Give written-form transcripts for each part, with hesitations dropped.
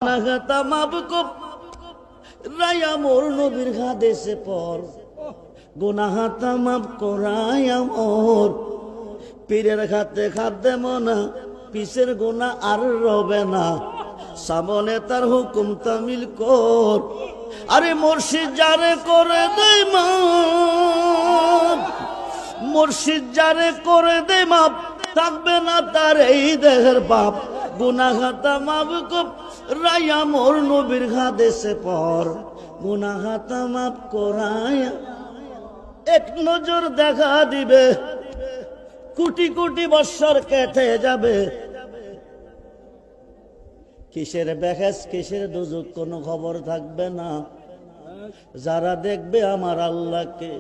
নাগাতা মাবকো রায়া মোর নবীর হাদিসে পর গুনাহাতা মাফ করায়া মোর পীরের হাতে খাদ্যে মনা পিসের গুনাহ আর রবে না সামনে তার হুকুম তামিল কর আরে মুর্শিদ যারে করে দেয় মাপ মুর্শিদ যারে করে দেয় মাপ থাকবে না তার এই দেহের পাপ গুনাহাতা মাফ কর রায়া মোর নবীর হাদিসে পর গুনাহাতা মাফ করায়া এক নজর দেখা দিবে কোটি কোটি বৎসর কেটে যাবে কিসের বেহেস কিসের দুজক কোনো খবর থাকবে না যারা দেখবে আমার আল্লাহকে।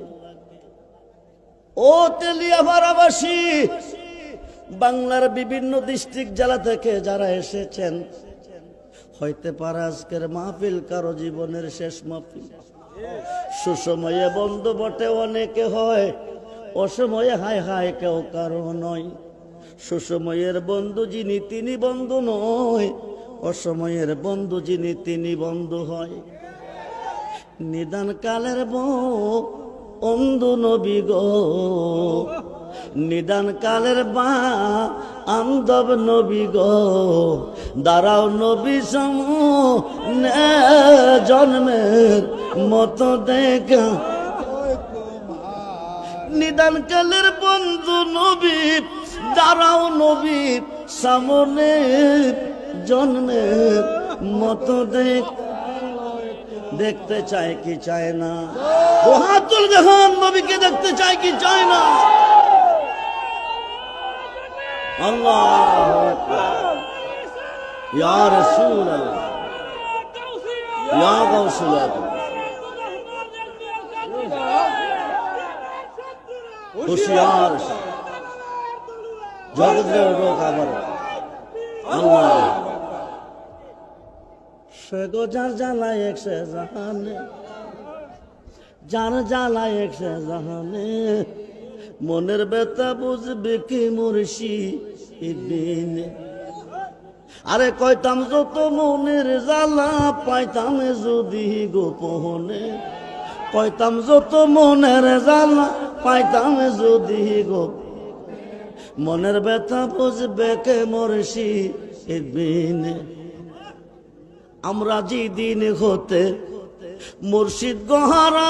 ও তেলিয়াপাড়াবাসী, বাংলার বিভিন্ন ডিস্ট্রিক্ট জেলা থেকে যারা এসেছেন, হইতে পারে আজকের মাহফিল কারো জীবনের শেষ মাহফিল। সুসময়ে বন্ধু বটে অনেকে হয়, অসময়ে হায় হায় কেউ কারো নয়। সুসময়ের বন্ধু যিনি তিনি বন্ধু নয়, অসময়ের বন্ধু যিনি তিনি বন্ধু হয়। নিদান কালের বন্ধু নবী গো, নিদান কালের বা আন্দব নবী গো, দাঁড়াও নবী সমূহ জন্মের মতো দেখা। নিদান কালের বন্ধু নবী, দাঁড়াও নবী সামনে জন্মের মতো দেখতে চায় কি চায় না? ও হাতুল জাহান নবীকে দেখতে চায় কি চায় না? আল্লাহু আকবার, ইয়া রাসূলুল্লাহ, ইয়া গাউসুল্লাহ, হুশিয়ার জগতের লোক আবার আল্লাহ সেগো যার জ্বালায় একশে জাহানে, যার জ্বালায় একশে জাহানে, মনের ব্যথা বুঝবে কি মুর্শিদ। আরে কইতাম যত মনের জ্বালা পাইতাম যদি গোপনে, কইতাম যত মনের জ্বালা পাইতাম যদি গো, মনের ব্যথা বুঝবে কে মুর্শিদ। আমরা যে দিন হতে মুর্শিদ গোহারা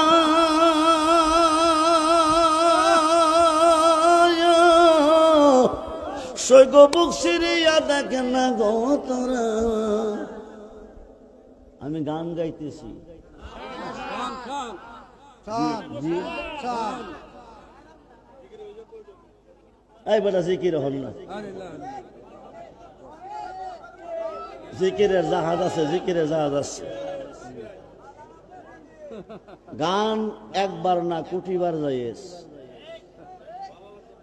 সৈগ বুক সিরিয়া দেখে না গো তোরা। আমি গান গাইতেছি, এই বেটা জিকির হল না, জিকিরের জাহাজ আছে, জিকিরের জাহাজ আছে। গান একবার না কোটিবার যাইয়েস।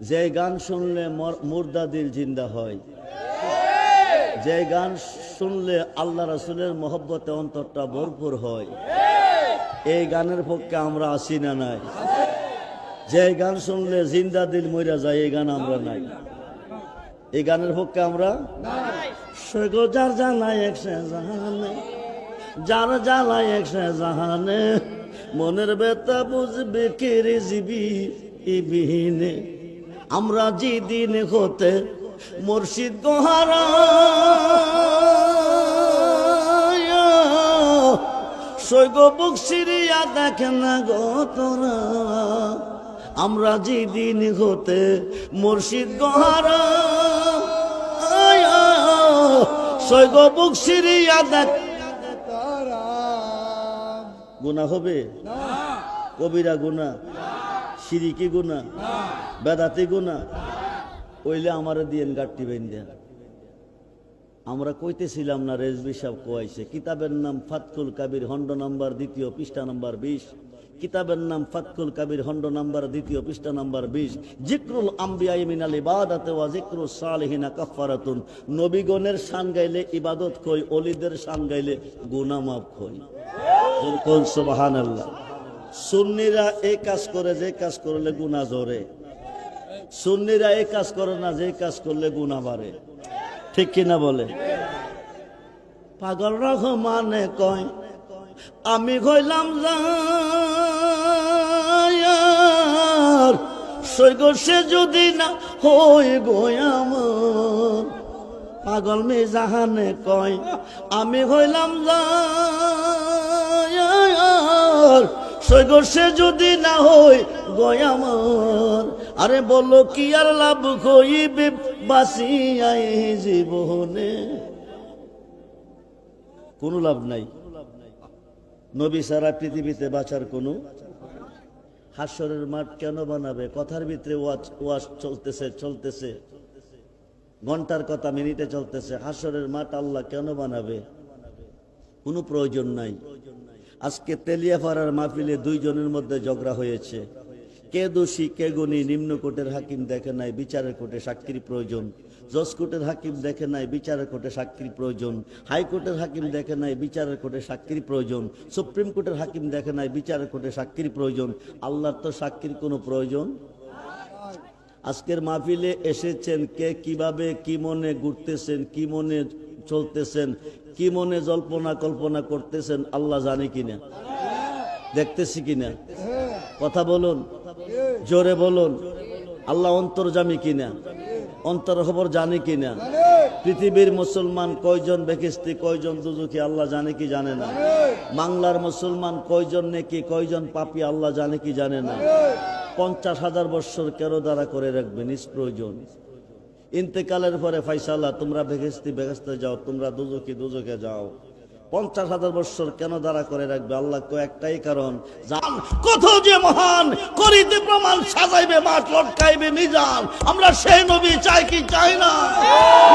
যে গান শুনলে মুর্দা দিল জিন্দা হয়, যে গান শুনলে আল্লাহ রাসূলের মহব্বতে অন্তরটা ভরপুর হয়, এই গানের পক্ষে আমরা আসি না নাই? যে গান শুনলে জিন্দা দিল মইরা যায়, এই গান আমরা নাই। এই গানের পক্ষে আমরা সৈগো যার জ্বালায় একশে জাহানে, যার জ্বালায় একশে জাহানে, মনের ব্যথা বুঝবে কে রে জীবী বিহীনে। আমরা যে দিন হতে মুর্শিদ গোহারা সৈগ বুক সিরিয়া দেখে না গো তোরা। আমরা যে দিন হতে মুর্শিদ গোহারা সৈগ বুক সিরিয়া দেখ। গুনাহ হবে? কবিরা গুনাহ, শিরিকি গুনাহ, বেদাতি গুনাহ ওইলে আমারে দিয়েন গাট্টি বেঁধে। আমরা কইতেছিলাম না, রেজবি সাহেব কোয়াইছে। কিতাবের নাম ফাতকুল কাবির, খণ্ড নাম্বার 2 পৃষ্ঠা নাম্বার 20। কিতাবের নাম ফাতকুল কাবির, খণ্ড নাম্বার 2 পৃষ্ঠা নাম্বার 20। জিক্রুল আম্বিয়া মিনাল ইবাদাতে ওয়া জিক্রুস সালিহিনা কাফারাতুন। নবীগণের শান গাইলে ইবাদত কই, ওলিদের শান গাইলে গুনাহ মাফ কই। কোন সুবহানাল্লাহ। সুন্নিরা এই কাজ করে, যে কাজ করলে গুনাহ জরে। সুন্নিরা এই কাজ করে না, যে কাজ করলে গুনাহ বাড়ে। ঠিক কিনা বলে? পাগল রহমানে কয় আমি হইলাম যার স্বর্গ সে যদি না হই গো আমার। পাগল মিজাহানে কয় আমি হইলাম যার স্বর্গ সে যদি না হই গো আমার। আরে বলো কি আর লাভ হইবে বাঁচিয়া এই জীবনে, কোনো লাভ নাই। নবী সারা পৃথিবীতে বাঁচার কোনো। হাসরের মাঠ কেন বানাবে? কথার ভিতরে ওয়াজ চলতেছে, ঘন্টার কথা মিনিটে চলতেছে। হাসরের মাঠ আল্লাহ কেন বানাবে? কোনো প্রয়োজন নাই। আজকে তেলিয়াপাড়ার মাহফিলে দুইজনের মধ্যে ঝগড়া হয়েছে। কে দোষী কে গুণী নিম্ন কোর্টের হাকিম দেখে নাই, বিচারের কোর্টে সাক্ষীর প্রয়োজন। জজ কোর্টের হাকিম দেখে নাই, বিচারের কোর্টে সাক্ষীর প্রয়োজন। হাইকোর্টের হাকিম দেখে নাই, বিচারের কোর্টে সাক্ষীর প্রয়োজন। সুপ্রিম কোর্টের হাকিম দেখে নাই, বিচারের কোর্টে সাক্ষীর প্রয়োজন। আল্লাহর তো সাক্ষীর কোনো প্রয়োজন। আজকের মাহফিলে এসেছেন কে কিভাবে কি মনে ঘুরতেছেন, কি মনে চলতেছেন, কি মনে জল্পনা কল্পনা করতেছেন আল্লাহ জানে কিনা, দেখতেছি কিনা? কথা বলুন, জোরে বলুন। আল্লাহ অন্তর্যামী কিনা, অন্তর খবর জানে কিনা? পৃথিবীর মুসলমান কয়জন বেহেশতি কয়জন দুজখী আল্লাহ জানে কি জানে না? বাংলার মুসলমান কয়জন নেকি কয়জন পাপী আল্লাহ জানে কি জানে না? 50,000 বৎসর কেন দ্বারা করে রাখবে নিষ্প্রয়োজন। ইন্তেকালের পরে ফাইসালা, তোমরা বেহেশতে যাও, তোমরা দুজখে যাও। 50,000 বৎসর কেন দ্বারা করে রাখবে? আল্লাহ একটাই কারণ, জান কত যে মহান করিতে প্রমাণ, সাজাইবে মাঠ লটকাইবে মিজান। আমরা সেই নবী চাই কি চাই না?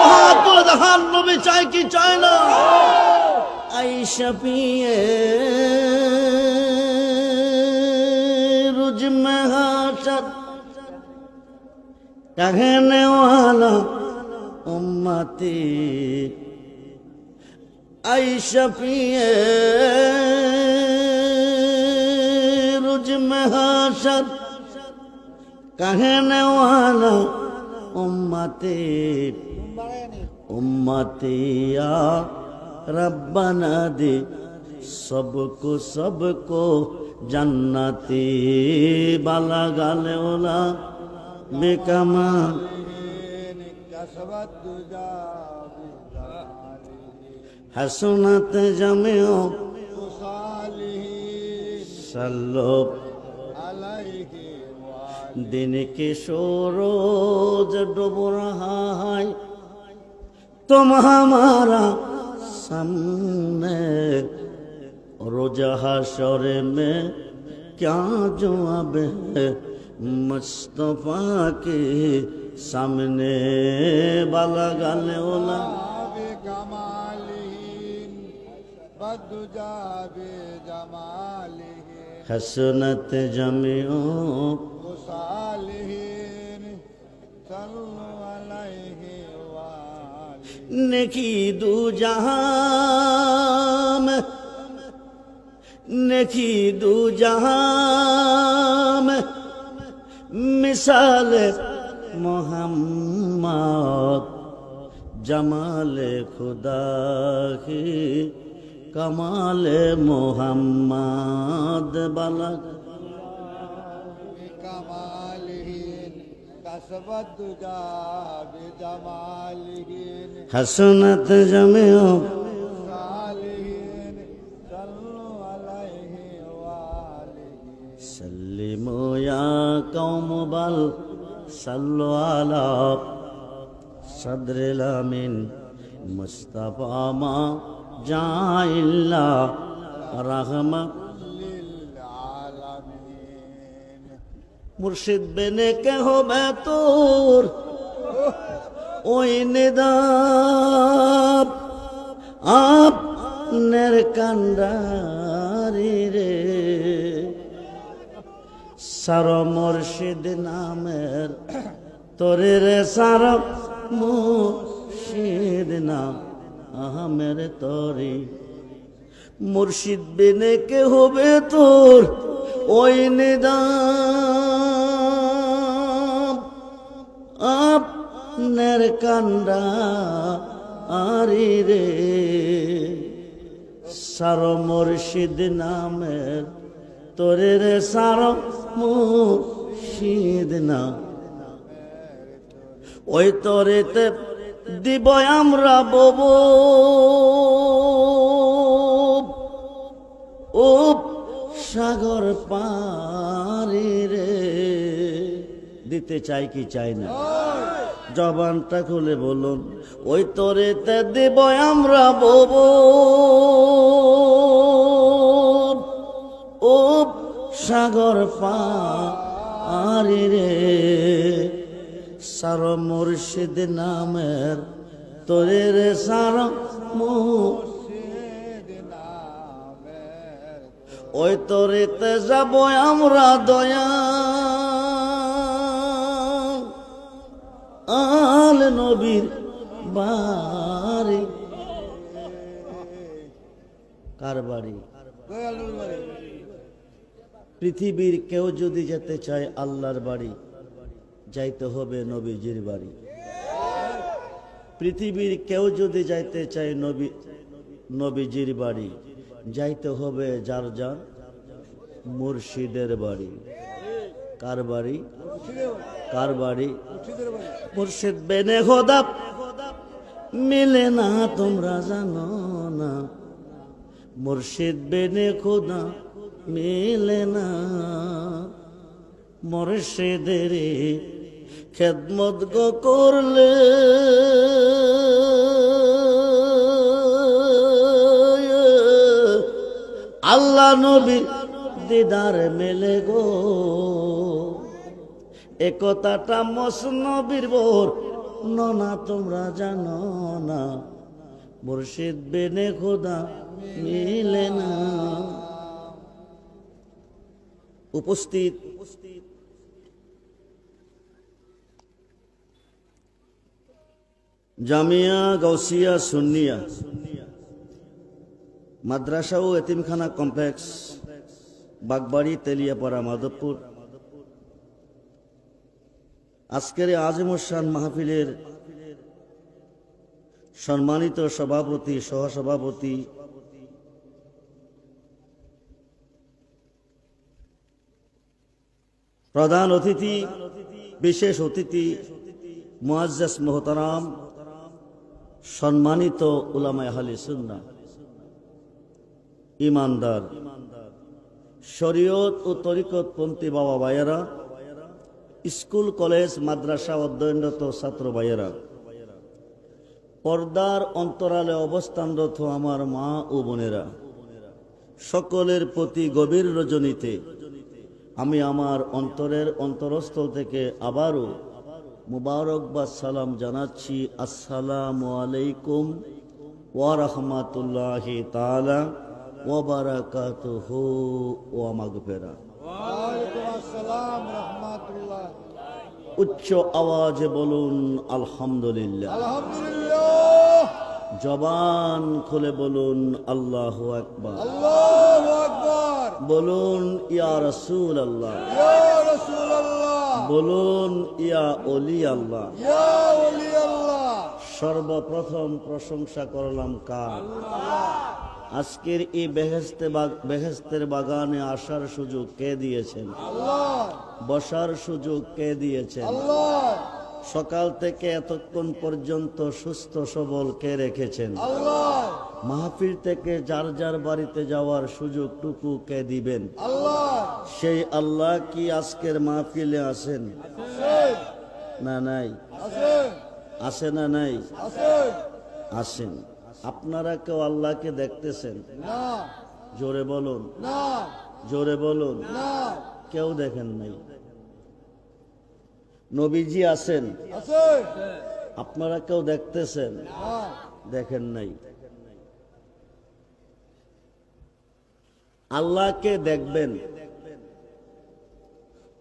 মহান নবী চাই কি চাই না? আয়েশা পিয়ে রুজ মে হাশর कहने वाला उम्मती आयशा पिए रुज में हाशर कहने वाला उम्मती उम्मती या रब्बना दे सबको जन्नती बाला गाले ओला बेकमा हसनत जमियो सल्लो दिन के सूरज डूब रहा है तुम हमारा सामने रोज हशर में क्या जवाब है मुस्तफा के सामने बाला गाले ओला हसनत जमियो नेकी दू जहां में नेकी दू जहां में मिसाल मोहम्मद जमाल खुदा की कमाल मोहम्मद बलग हसनत जमियो सल्लिमो या कौम बल सल्लु अला सदरिल अमीन मुस्तफा मा जाइल्ला रहमत मुर्शिद बेने के हो बैतूर ओई निदाब आप नेरकंडारी रे सार मुर्शिद नामेर तोरे रे सार मुर्शिद नाम आमेर तोरी मुर्शिद बिने के होबे तोर ओई निदाम आप नेरकंडा আরি রে সার মুর্শিদ নামের তোরে রে সার মুর্শিদ না ওই তোরেতে দিব আমরা ববু ও সাগর পারি রে দিতে চাই কি চাই না জবানটা খুলে বলুন ওই তোরেতে দিব আমরা ববু ও সাগর পারি রে সার মুর্শিদ নামের তোরে রে সার ওই তোরেতে যাব আমরা দয়া আল নবীর বাড়ি কার বাড়ি পৃথিবীর কেউ যদি যেতে চায় আল্লাহর বাড়ি যাইতে হবে নবীজির বাড়ি পৃথিবীর কেউ যদি যাইতে চায় নবীজির বাড়ি যাইতে হবে যার যার মুর্শিদের বাড়ি কার বাড়ি কার বাড়ি মুর্শিদ বেনে খোদা মিলে না তোমরা জানো না মুর্শিদ বেনে খোদা মিলে না মুর্শিদের খেদমত গো করলে আল্লাহ নবীর দিদার মেলে গো একতাটা মসনবীর বোর না তোমরা জানো না মুর্শিদ বেনে খোদা মিলে না উপস্থিত জামিয়া গাউসিয়া সুন্নিয়া মাদ্রাসা ও এতিমখানা কমপ্লেক্স বাগবাড়ি তেলিয়াপাড়া মাধবপুর আজকের আজিমুশান মাহফিলের সম্মানিত সভাপতি সহসভাপতি প্রধান অতিথি বিশেষ অতিথি মুআজ্জাজ মোহতারাম সম্মানিত উলামায়ে আহলে সুন্নাহ ইমানদার শরীয়ত ও তরিকতপন্থী বাবা ভাইয়েরা স্কুল কলেজ মাদ্রাসা অধ্যয়নরত ছাত্র ভাইয়েরা পর্দার অন্তরালে অবস্থানরত আমার মা ও বোনেরা সকলের প্রতি গভীর রজনীতে আমি আমার অন্তরের অন্তরস্থল থেকে আবারও মুবারকবাদ সালাম জানাচ্ছি আসসালামু আলাইকুম ওয়া রাহমাতুল্লাহি তাআলা ওয়া বারাকাতুহু ওয়া মাগফিরাত ওয়া আলাইকুম আসসালাম রাহমাতুল্লাহ উচ্চ আওয়াজে বলুন আলহামদুলিল্লাহ আলহামদুলিল্লাহ জবান খুলে বলুন আল্লাহু আকবার আল্লাহু আকবার বলুন ইয়া রাসূলুল্লাহ ইয়া রাসূলুল্লাহ বলুন ইয়া ওলি আল্লাহ ইয়া ওলি আল্লাহ সর্বপ্রথম প্রশংসা করলাম কার আজকের এই বেহেশতের বাগানে আসার সুযোগ কে দিয়েছেন আল্লাহ বসার সুযোগ কে দিয়েছেন আল্লাহ সকাল থেকে এতক্ষণ পর্যন্ত সুস্থ সবল কে রেখেছেন আল্লাহ মাহফিল থেকে যার যার বাড়িতে যাওয়ার সুযোগটুকু কে দিবেন আল্লাহ সেই আল্লাহ কি আজকের মাহফিলে আছেন না নাই আছে না নাই আছেন আপনারা কেউ আল্লাহকে দেখতেছেন না জোরে বলুন না জোরে বলুন না কেউ দেখেন নাই নবীজি আছেন আপনারা কেউ দেখতেছেন দেখেন নাই আল্লাহকে দেখবেন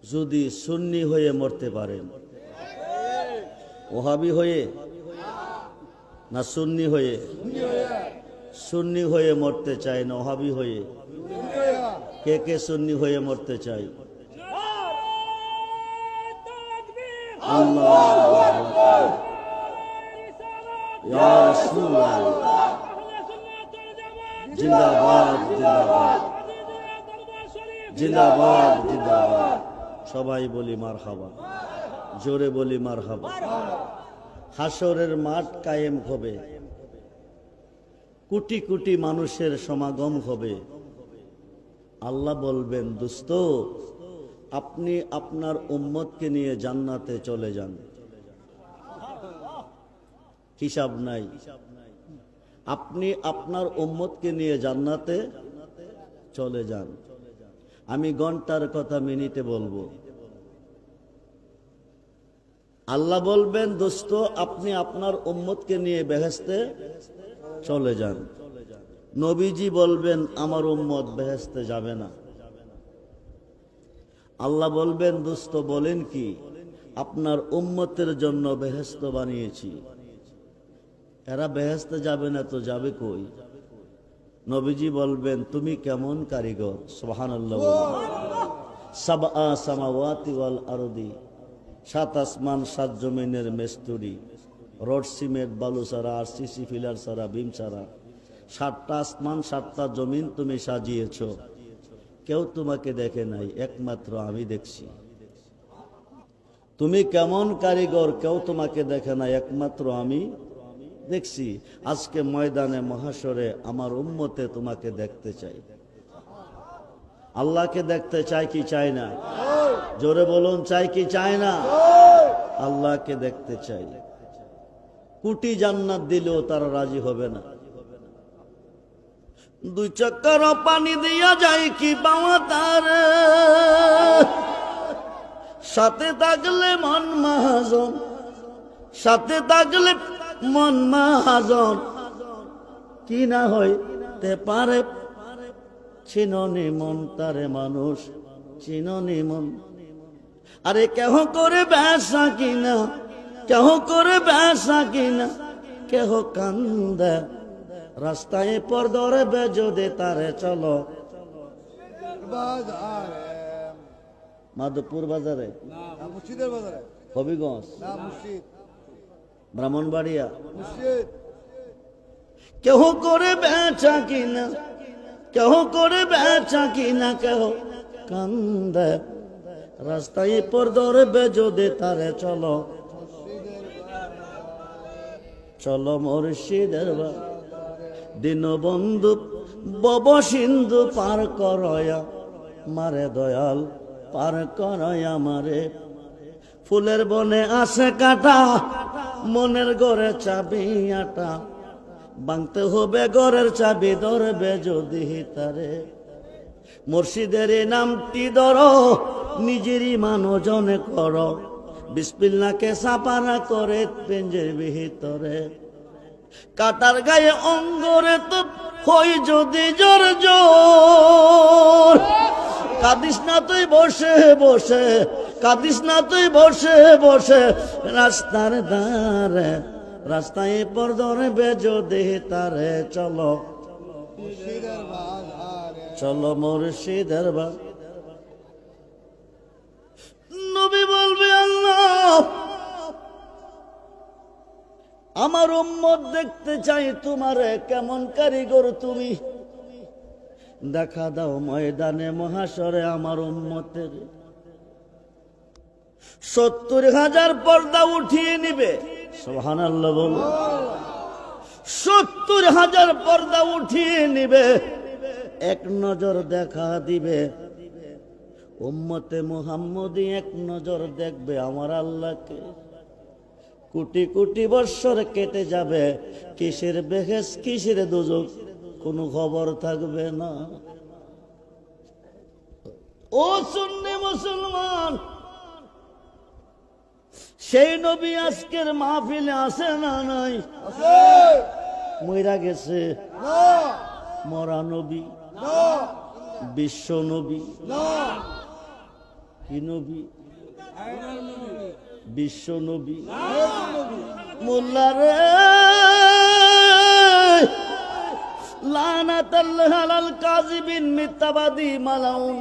যদি সুন্নি হয়ে মরতে পারেন ওহাবি হয়ে না সুন্নি হয়ে সুন্নি হয়ে মরতে চায় না ওহাবি হয়ে কে কে সুন্নি হয়ে মরতে চায় ইয়া রাসূলুল্লাহ। জিন্দাবাদ জিন্দাবাদ জিন্দাবাদ জিন্দাবাদ। সবাই বলি মারহাবা, জোরে বলি মারহাবা। হাসরের মাঠ কায়েম হবে, কোটি কোটি মানুষের সমাগম হবে। আল্লাহ বলবেন, দোস্ত আপনি আপনার উম্মতকে নিয়ে জান্নাতে চলে যান, হিসাব নাই। আপনি আপনার উম্মতকে নিয়ে জান্নাতে চলে যান। আমি ঘন্টার কথা মিনিটে বলবো। আল্লাহ বলবেন, দোস্ত আপনি আপনার উম্মতকে নিয়ে বেহেশতে চলে যান। নবীজি বলবেন, আমার উম্মত বেহেশতে যাবে না। আল্লাহ বলবেন, দোস্ত বলেন কি? আপনার উম্মতের জন্য বেহেশত বানিয়েছি, এরা বেহেশতে যাবে না তো যাবে কই? নবীজি বলবেন, তুমি কেমন কারিগর। সুবহানাল্লাহ। সাবআ সামাওয়াতি ওয়াল আরদি, 7 আসমান 7 জমিনের মেস্তুরি, রড সিমেন্ট বালু ছাড়া আর সিসি ফিলার ছাড়া বিম ছাড়া 7টা আসমান 7টা জমিন তুমি সাজিয়েছ। কেউ তোমাকে দেখে নাই, একমাত্র আমি দেখছি। তুমি কেমন কারিগর, কেউ তোমাকে দেখে নাই, একমাত্র আমি দেখছি। আজকে ময়দানে মহাশরে আমার উম্মতে তোমাকে দেখতে চাই। আল্লাহকে দেখতে চাই কি চাই না? জোরে বলুন, চাই কি চাই না? আল্লাহকে দেখতে চাই। কোটি জান্নাত দিলেও তারা রাজি হবে না। 2 চক্কর পানি দিয়া যায় কি পাওয়া তার, সাথে থাকলে মন মাহাজন, সাথে থাকলে মন মাহাজন, কি না হইতে পারে চিননি মন তারে মানুষ, চিননি মন। আরে কেহ করে বেসা কিনা, কেহ করে বেসা কিনা, কেহ কান্দে রাস্তায় পর দরে বেজদে তারে চলো। মাধবপুর বাজারে, হবিগঞ্জ, ব্রাহ্মণবাড়িয়া, কেহ করে বেচা কিনা, কেহ করে বেচা কিনা, কেহ কান্দে রাস্তায় পর দরে বেজদে তারে চলো। চলো মুর্শিদের দীনবন্ধু বব সিন্ধু পার করয়া মারে দয়াল, পার করয়া মারে। ফুলের বনে আসে কাটা, মনের ঘরে চাবি আটা, ভাঙতে হবে ঘরের চাবি ধরবে যদি তারে। মুর্শিদের নামটি ধরো, নিজেরই মানজনে করো, বিসমিল্লাহকে সাপারা করে পেঞ্জের ভিতরে। কাটার গায়ে অঙ্গরে তো হই যদি জোর জোর, কাঁদিস না তুই বসে বসে, কাঁদিস না তুই বসে বসে, রাস্তার ধারে রাস্তায় পর ধরে বেজদে তারে চলো। চলো মুর্শিদের বা। নবী বলবে, আল্লাহ আমার উম্মত দেখতে চাই তোমারে, কেমন কারিগর তুমি, দেখা দাও ময়দানে মহাশরে আমার উম্মতের। 70,000 পর্দা উঠিয়ে নিবে। সুবহানাল্লাহ বলো। 70,000 পর্দা উঠিয়ে নিবে, এক নজর দেখা দিবে। উম্মতে মুহাম্মদী এক নজর দেখবে আমার আল্লাহকে। কোটি কোটি বৎসর কেটে যাবে, কিসের বেহেস কিসের দোজখ কোনো খবর থাকবে না। ও সুন্নি মুসলমান, সেই নবী আজকের মাহফিলে আছে না নাই? মইরা গেছে? মরা নবী, বিশ্ব নবী, কি নবী? বিশ্ব নবী। মোল্লারে লানাতাল্লাহ আলাল কাযিবিন মিথ্যাবাদী মালাউন।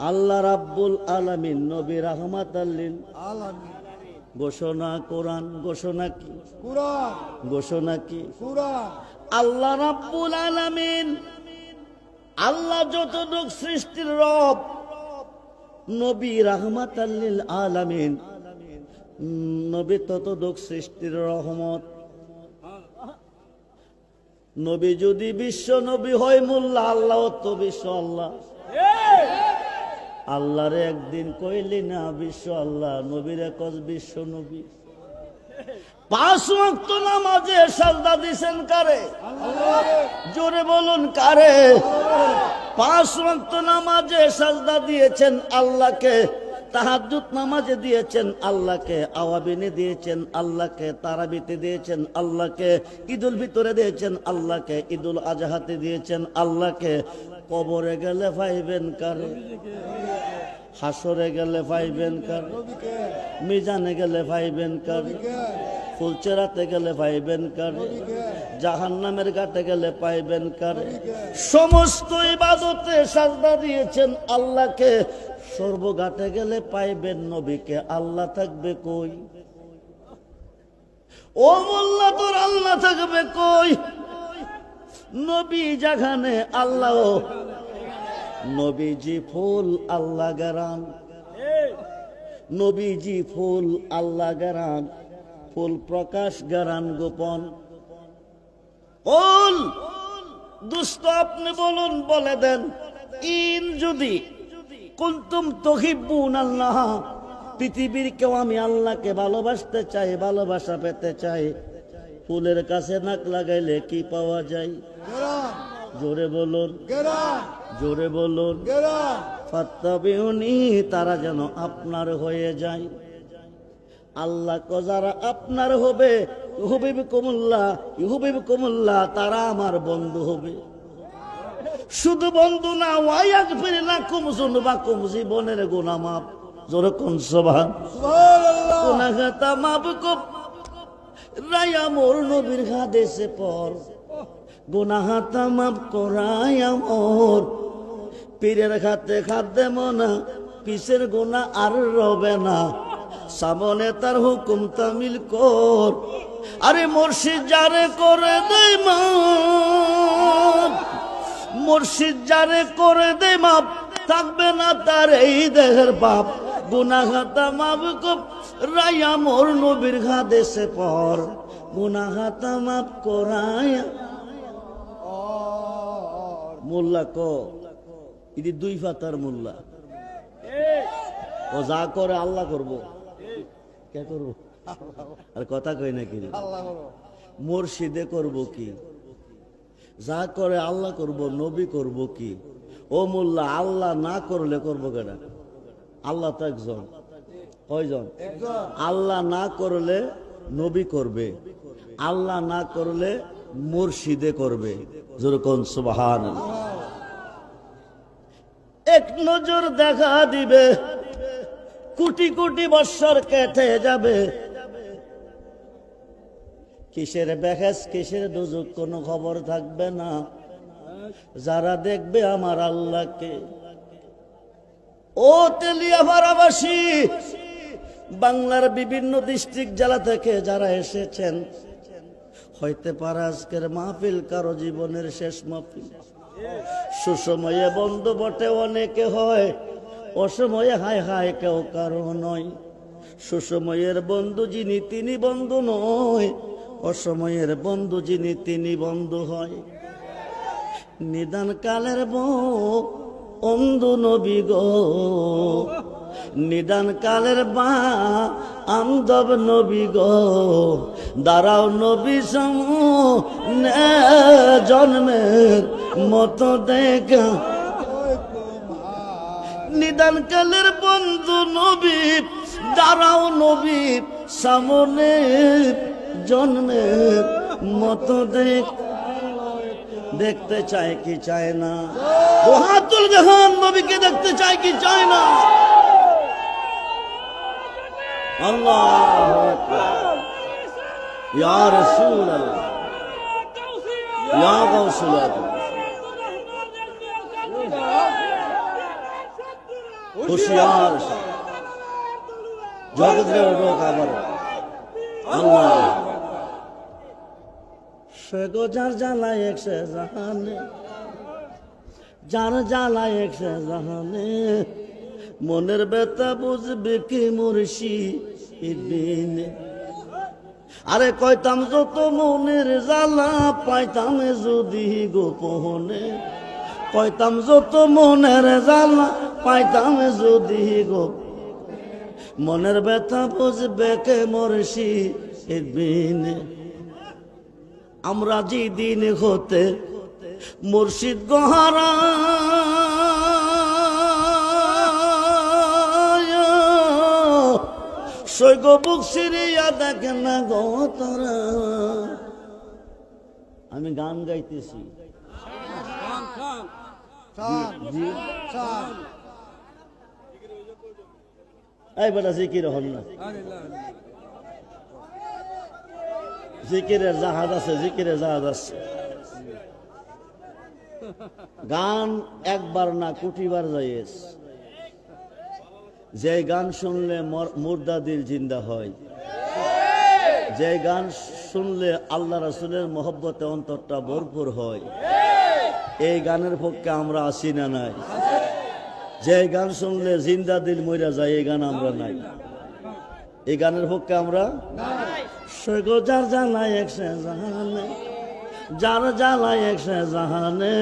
আল্লাহ রাব্বুল আলামিন নবী রাহমাতাল লিল আলামিন, ঘোষণা কোরআন, ঘোষণা কি? কুরআন, ঘোষণা কি? কুরআন। আল্লাহ রাব্বুল আলামিন, আল্লাহ যতটুক সৃষ্টির রব, নবী রাহমাতাল লিল আলামিন, নবী ততটুক সৃষ্টির রহমত। নবী যদি বিশ্ব নবী হয় মোল্লা, আল্লাহ তো বিশ্ব আল্লাহ। আল্লাহরে একদিন কইলি না বিশ্ব আল্লাহ, নবীরে কস বিশ্ব নবী। 5 ওয়াক্ত নামাজে সাজদা দিছেন কারে? জোরে বলুন কারে? 5 ওয়াক্ত নামাজে সাজদা দিয়েছেন আল্লাহকে, তাহাজ্জুদ নামাজে দিয়েছেন আল্লাহকে, আওয়াবিনে দিয়েছেন আল্লাহকে, তারাবিতে দিয়েছেন আল্লাহকে, ঈদুল ফিতরে দিয়েছেন আল্লাহকে, ঈদুল আজহাতে দিয়েছেন আল্লাহকে। কবরে গেলে পাইবেন কারে? হাসরে গেলে পাইবেন কারে? মিজানে গেলে পাইবেন কারে? ফুলচেরাতে গেলে পাইবেন কারে? জাহান্নামের ঘাটে গেলে পাইবেন কারে? সমস্ত ইবাদতে সাজদা দিয়েছেন আল্লাহকে, সর্বঘাটে গেলে পাইবেন নবীকে। আল্লাহ থাকবে কই? ও মোল্লা তোর আল্লাহ থাকবে কই? নবী যেখানে আল্লাহ, নবীজি ফুল আল্লাহ গারান, নবীজি ফুল আল্লাহ গারান, ফুল প্রকাশ গারান গোপন। ফুল দুষ্ট আপনি বলুন, বলে দেন, ইন যদি কুনতুম তুহিব্বুন আল্লাহ, পৃথিবীর কেউ আমি আল্লাহকে ভালোবাসতে চাই, ভালোবাসা পেতে চাই, ফুলের কাছে নাক লাগাইলে কি পাওয়া যায়? জোরে বলুন, জোরে বলুন। ফাত্তাবিউনি, তারা যেন আপনার হয়ে যায়। আল্লাহ কো যারা আপনার হবে, ইউহিব্বুকুমুল্লাহ, ইউহিব্বুকুমুল্লাহ, তারা আমার বন্ধু হবে। শুধু বন্ধু না, ওয়ায়াগফির লাকুম যুনুবাকুম, জীবনের গুনাহ মাফ। জোরে কোন সুবহানাল্লাহ। গুনাহ খাতা মাফ কর রায়া মোর নবীর হাদিসে পর, গুনাহ খাতা মাফ করায় মোর, পীরের খাতে খাদ্যে মনা, পিসের গুনাহ আর রবে না, সামনে তার হুকুম তামিল কর। আরে মুর্শিদ যারে করে দেয় মাপ, মুর্শিদ যারে করে দেয় মাপ, থাকবে না তার এই দেহের পাপ। গুনাহ খাতা মাফ কর রায়া মোর নবীর হাদিসে পর, গুনাহ খাতা মাফ করায়। মোল্লা ক ইদি 2 পাতার মোল্লা, ও যা করে আল্লাহ করব, কে করব? আর কথা কই নাকি? মুর্শিদে করব কি? যা করে আল্লাহ করব, নবী করব কি? ও মোল্লা, আল্লাহ না করলে করবো কেনা? আল্লাহ তো একজন, কয়জন? আল্লাহ না করলে নবী করবে, আল্লাহ না করলে মুর্শিদে করবে। যেরকম সুবহানাল্লাহ। এক নজর দেখা দিবে, কোটি কোটি বৎসর কেটে যাবে, কিসের বেহেস কিসের দুজক কোনো খবর থাকবে না। যারা দেখবে আমার আল্লাহকে। ও তেলিয়াপাড়াবাসী, বাংলার বিভিন্ন ডিস্ট্রিক্ট জেলা থেকে যারা এসেছেন, হইতে পারে আজকের মাহফিল কারো জীবনের শেষ মাহফিল। সুসময়ে বন্ধ বটে অনেকে হয়, অসময়ে হায় হায় কেউ কারো নয়। সুসময়ের বন্ধু যিনি তিনি বন্ধু নয়, অসময়ের বন্ধু যিনি তিনি বন্ধু হয়। নিদান কালের বন্ধু নবী গো, নিদান কালের বা আমদব নবী গো, দাঁড়াও নবী সামনে জন্মের মতো দেখা। নিদান কালের বন্ধু নবী, দাঁড়াও নবী সামনে জন্মের মতো দেখতে চায় কি চায় না? ও হাতুল জাহান নবীকে দেখতে চায় কি চায় না? আল্লাহু আকবার। ইয়া রাসূলুল্লাহ, ইয়া গাউসুল আজম, হুশিয়ার জগৎরে ওঠক আবার আল্লাহ সেগো যার জ্বালায় একশে জাহানে যার জ্বালায় একশে জাহানে মনের ব্যথা বুঝবে কি মুর্শিদ আরে কইতাম যত মনের জ্বালা পাইতাম যদি গোপনে কইতাম যত মনের জ্বালা পাইতাম যদি গো মনের ব্যথা বুঝবে কে মুর্শিদ আমরা যে দিন হতে মুর্শিদ গোহারা সৈগ বুক সিরিয়া দেখেন না গো তোরা আমি গান গাইতেছি এই বেটা জিকির হল না জিকিরের জাহাজ আছে জিকিরের জাহাজ আছে গান একবার না কোটিবার যাইয়েস যে গান শুনলে মুর্দা দিল জিন্দা হয় যে গান শুনলে আল্লাহ রাসূলের মহব্বতে অন্তরটা ভরপুর হয় এই গানের পক্ষে আমরা আসি না নাই যে গান শুনলে জিন্দা দিল মইরা যায় এই গান আমরা নাই এই গানের পক্ষে আমরা সৈগো যার জ্বালায় একশে জাহানে যার জ্বালায় একশে জাহানে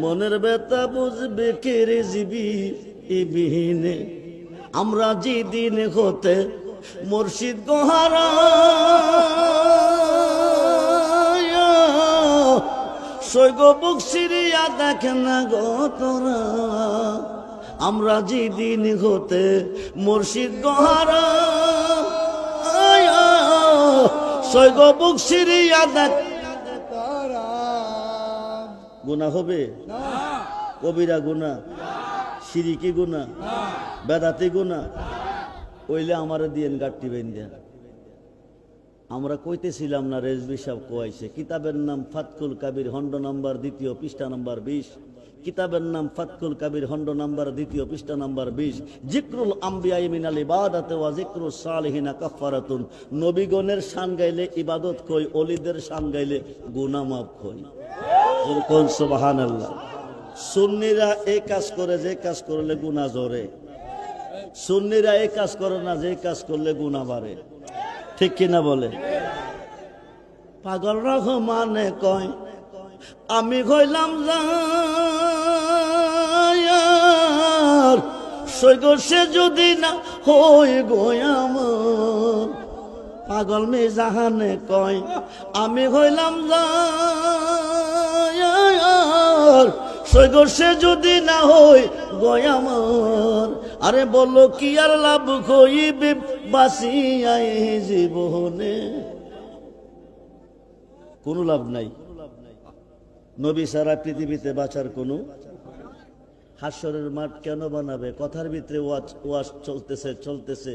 মনের ব্যথা বুঝবে কে রে জিবি বিহীনে আমরা যে দিন হতে মুর্শিদ গোহারা সৈগ বুক সিরিয়া দেখেন না গো তোরা আমরা যে দিন হতে মুর্শিদ গোহারা সৈগ বুক সিরিয়া দেখ গুনাহ হবে কবিরা গুনাহ শিরিকি গুনাহ বেদাতি গুনাহ ওইলে আমারে দিয়েন গাট্টি বেঁধে আমরা কইতেছিলাম না রেজবি সাহেব কোয়াইছে কিতাবের নাম ফাতকুল কাবির খণ্ড নাম্বার 2 পৃষ্ঠা নাম্বার 20 কিতাবের নাম ফাতকুল কাবির খণ্ড নাম্বার 2 পৃষ্ঠা নাম্বার 20 জিকরুল আম্বিয়া মিনাল ইবাদাতে ওয়া জিকরুস সালিহিনা কাফারাতুন নবীগণের শান গাইলে ইবাদত কই ওলিদের শান গাইলে গুনাহ মাফ কই কোন সুবহানাল্লাহ সুন্নিরা এই কাজ করে যে কাজ করলে গুনাহ জরে সুন্নিরা এই কাজ করে না যে কাজ করলে গুনাহ বাড়ে ঠিক কিনা বলে পাগল রহমানে কয় আমি হইলাম যার সৈগ সে যদি না হই গোয়াম পাগল মে জাহানে কয় আমি হইলাম যার সৈগ সে যদি না হই গোয়ামর আরে বলো কি আর লাভ হইবে বাঁচিয়াই জীবনে কোনো লাভ নাই নবী সারা পৃথিবীতে বাঁচার কোনো হাসরের মাঠ কেন বানাবে কথার ভিতরে ওয়াজ চলতেছে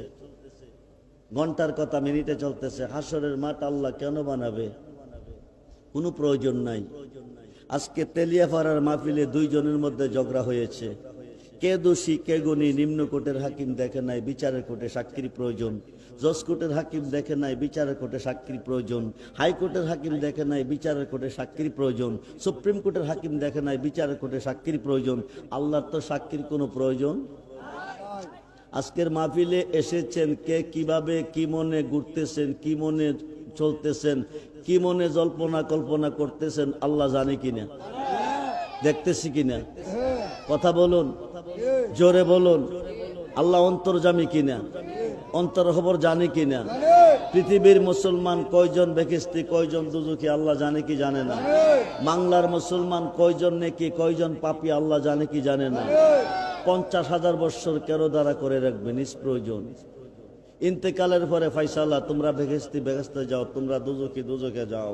ঘন্টার কথা মিনিটে চলতেছে হাসরের মাঠ আল্লাহ কেন বানাবে কোনো প্রয়োজন নাই আজকে তেলিয়াপাড়ার মাহফিলে দুইজনের মধ্যে ঝগড়া হয়েছে কে দোষী কে গুণী নিম্ন কোর্টের হাকিম দেখে নাই বিচারের কোর্টে সাক্ষীর প্রয়োজন জজ কোর্টের হাকিম দেখে নাই বিচারের কোর্টে সাক্ষীর প্রয়োজন হাইকোর্টের হাকিম দেখে নাই বিচারের কোর্টে সাক্ষীর প্রয়োজন সুপ্রিম কোর্টের হাকিম দেখে নাই বিচারের কোর্টে সাক্ষীর প্রয়োজন আল্লাহর তো সাক্ষীর কোনো প্রয়োজন আজকের মাহফিলে এসেছেন কে কিভাবে কি মনে ঘুরতেছেন কি মনে চলতেছেন কি মনে জল্পনা কল্পনা করতেছেন আল্লাহ জানে কিনা দেখতেছি কিনা কথা বলুন জোরে বলুন আল্লাহ অন্তর্যামী কিনা অন্তর খবর জানে কিনা পৃথিবীর মুসলমান কয়জন বেহেশতি কয়জন দুজখী আল্লাহ জানে কি জানে না বাংলার মুসলমান কয়জন নেকি কয়জন পাপী আল্লাহ জানে কি জানে না 50,000 বছর কেন দ্বারা করে রাখবে নিষ্প্রয়োজন ইন্তেকালের পরে ফাইসালা তোমরা বেহেশতে যাও তোমরা দুজখে যাও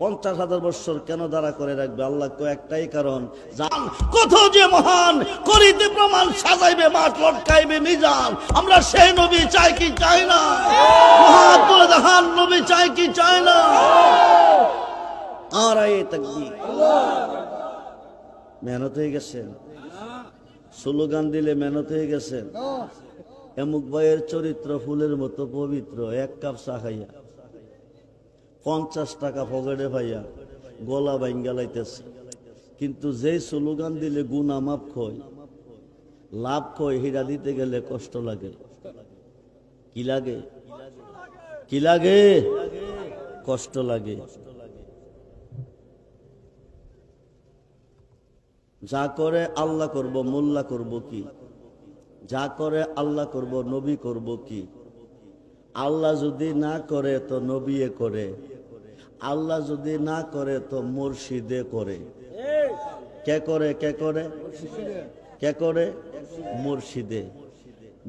50,000 বছর কেন দ্বারা করে রাখবে আল্লাহ একটাই কারণ জান কত যে মহান করিতে প্রমাণ সাজাইবে মাঠ লটকাইবে মিজান আমরা সেই নবী চাই কি চাই না মহান করে দেখান নবী চাই কি চাই না আর এই তাকবীর মেহনত হয়ে গেছে স্লোগান দিলে মেহনত হয়ে গেছে এমুক ভাইয়ের চরিত্র ফুলের মতো পবিত্র, এক কাপ চা খাইয়া 50 টাকা পকেটে ভাইয়া গলা ভাঙ্গা লাইতেছে। কিন্তু যেই স্লোগান দিলে গুনাহ মাফ হয়, লাভ হয়, হীরা দিতে গেলে কষ্ট লাগে। কি লাগে? কি লাগে? কষ্ট লাগে। যা করে আল্লাহ করব, মোল্লা করব কি? যা করে আল্লাহ করব, নবী করব কি? আল্লাহ যদি না করে তো নবীয়ে করে, আল্লাহ যদি না করে তো মুর্শিদে করে। কে করে? কে করে? কে করে? মুর্শিদে।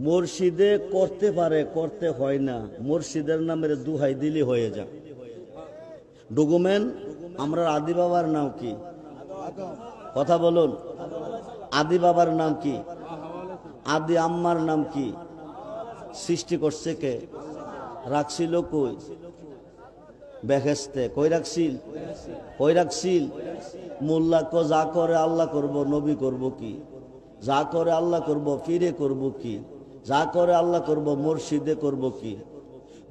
মুর্শিদে করতে পারে, করতে হয় না। মুর্শিদের নামের দুহাই দিলি হয়ে যায়। ডকুমেন্ট আমরা আদি বাবার নাম কি? কথা বলুন। আদি বাবার নাম কি? আদি আম্মার নাম কি? সৃষ্টি করছে কে? রাখছিল কই? বেহেশতে। কই রাখছিল? কই রাখছিল? মোল্লা কো যা করে আল্লাহ করব, নবী করব কি? যা করে আল্লাহ করব, ফিরে করব কি? যা করে আল্লাহ করব, মুর্শিদে করব কি?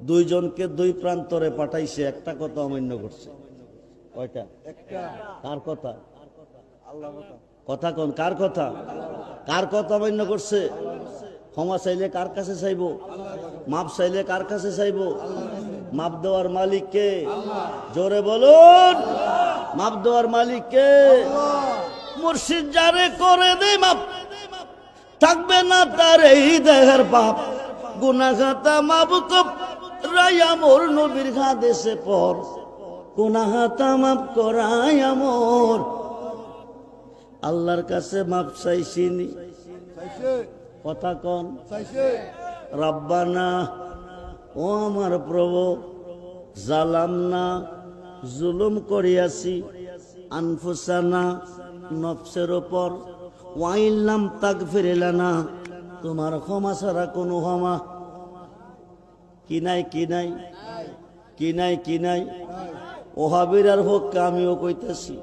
দুইজনকে দুই প্রান্তরে পাঠাইছে, একটা কথা অমান্য করছে। কয়টা? কার কথা? কথা কোন? কার কথা? কার কথা অমান্য করছে? ক্ষমা চাইলে কার কাছে চাইবো? মাপ চাইলে কার কাছে চাইবো? মাপ দেওয়ার মালিক কে? জোরে বলুন। মাপ দেওয়ার মালিক কে? মুর্শিদ যারে করে দে মাপ, থাকবে না তার এই দেহের পাপ। গুনাহ খাতা মাপ কব রায়া মোর নবীর হাদিসে পর, গুনাহ খাতা মাপ করাই আমর। আল্লাহর কাছে মাপ চাইছিনি, কথা কন। রাব্বানা, ও আমার প্রভু, জালামনা, জুলুম করিয়াছি, আনফুসানা, নফসের ওপর, ওয়াইল্লাম তাগফির লানা, তোমার ক্ষমা ছাড়া কোনো ক্ষমা কি নাই? কি নাই? কি নাই? কি নাই? ওহাবিরার পক্ষে আমিও কইতেছি,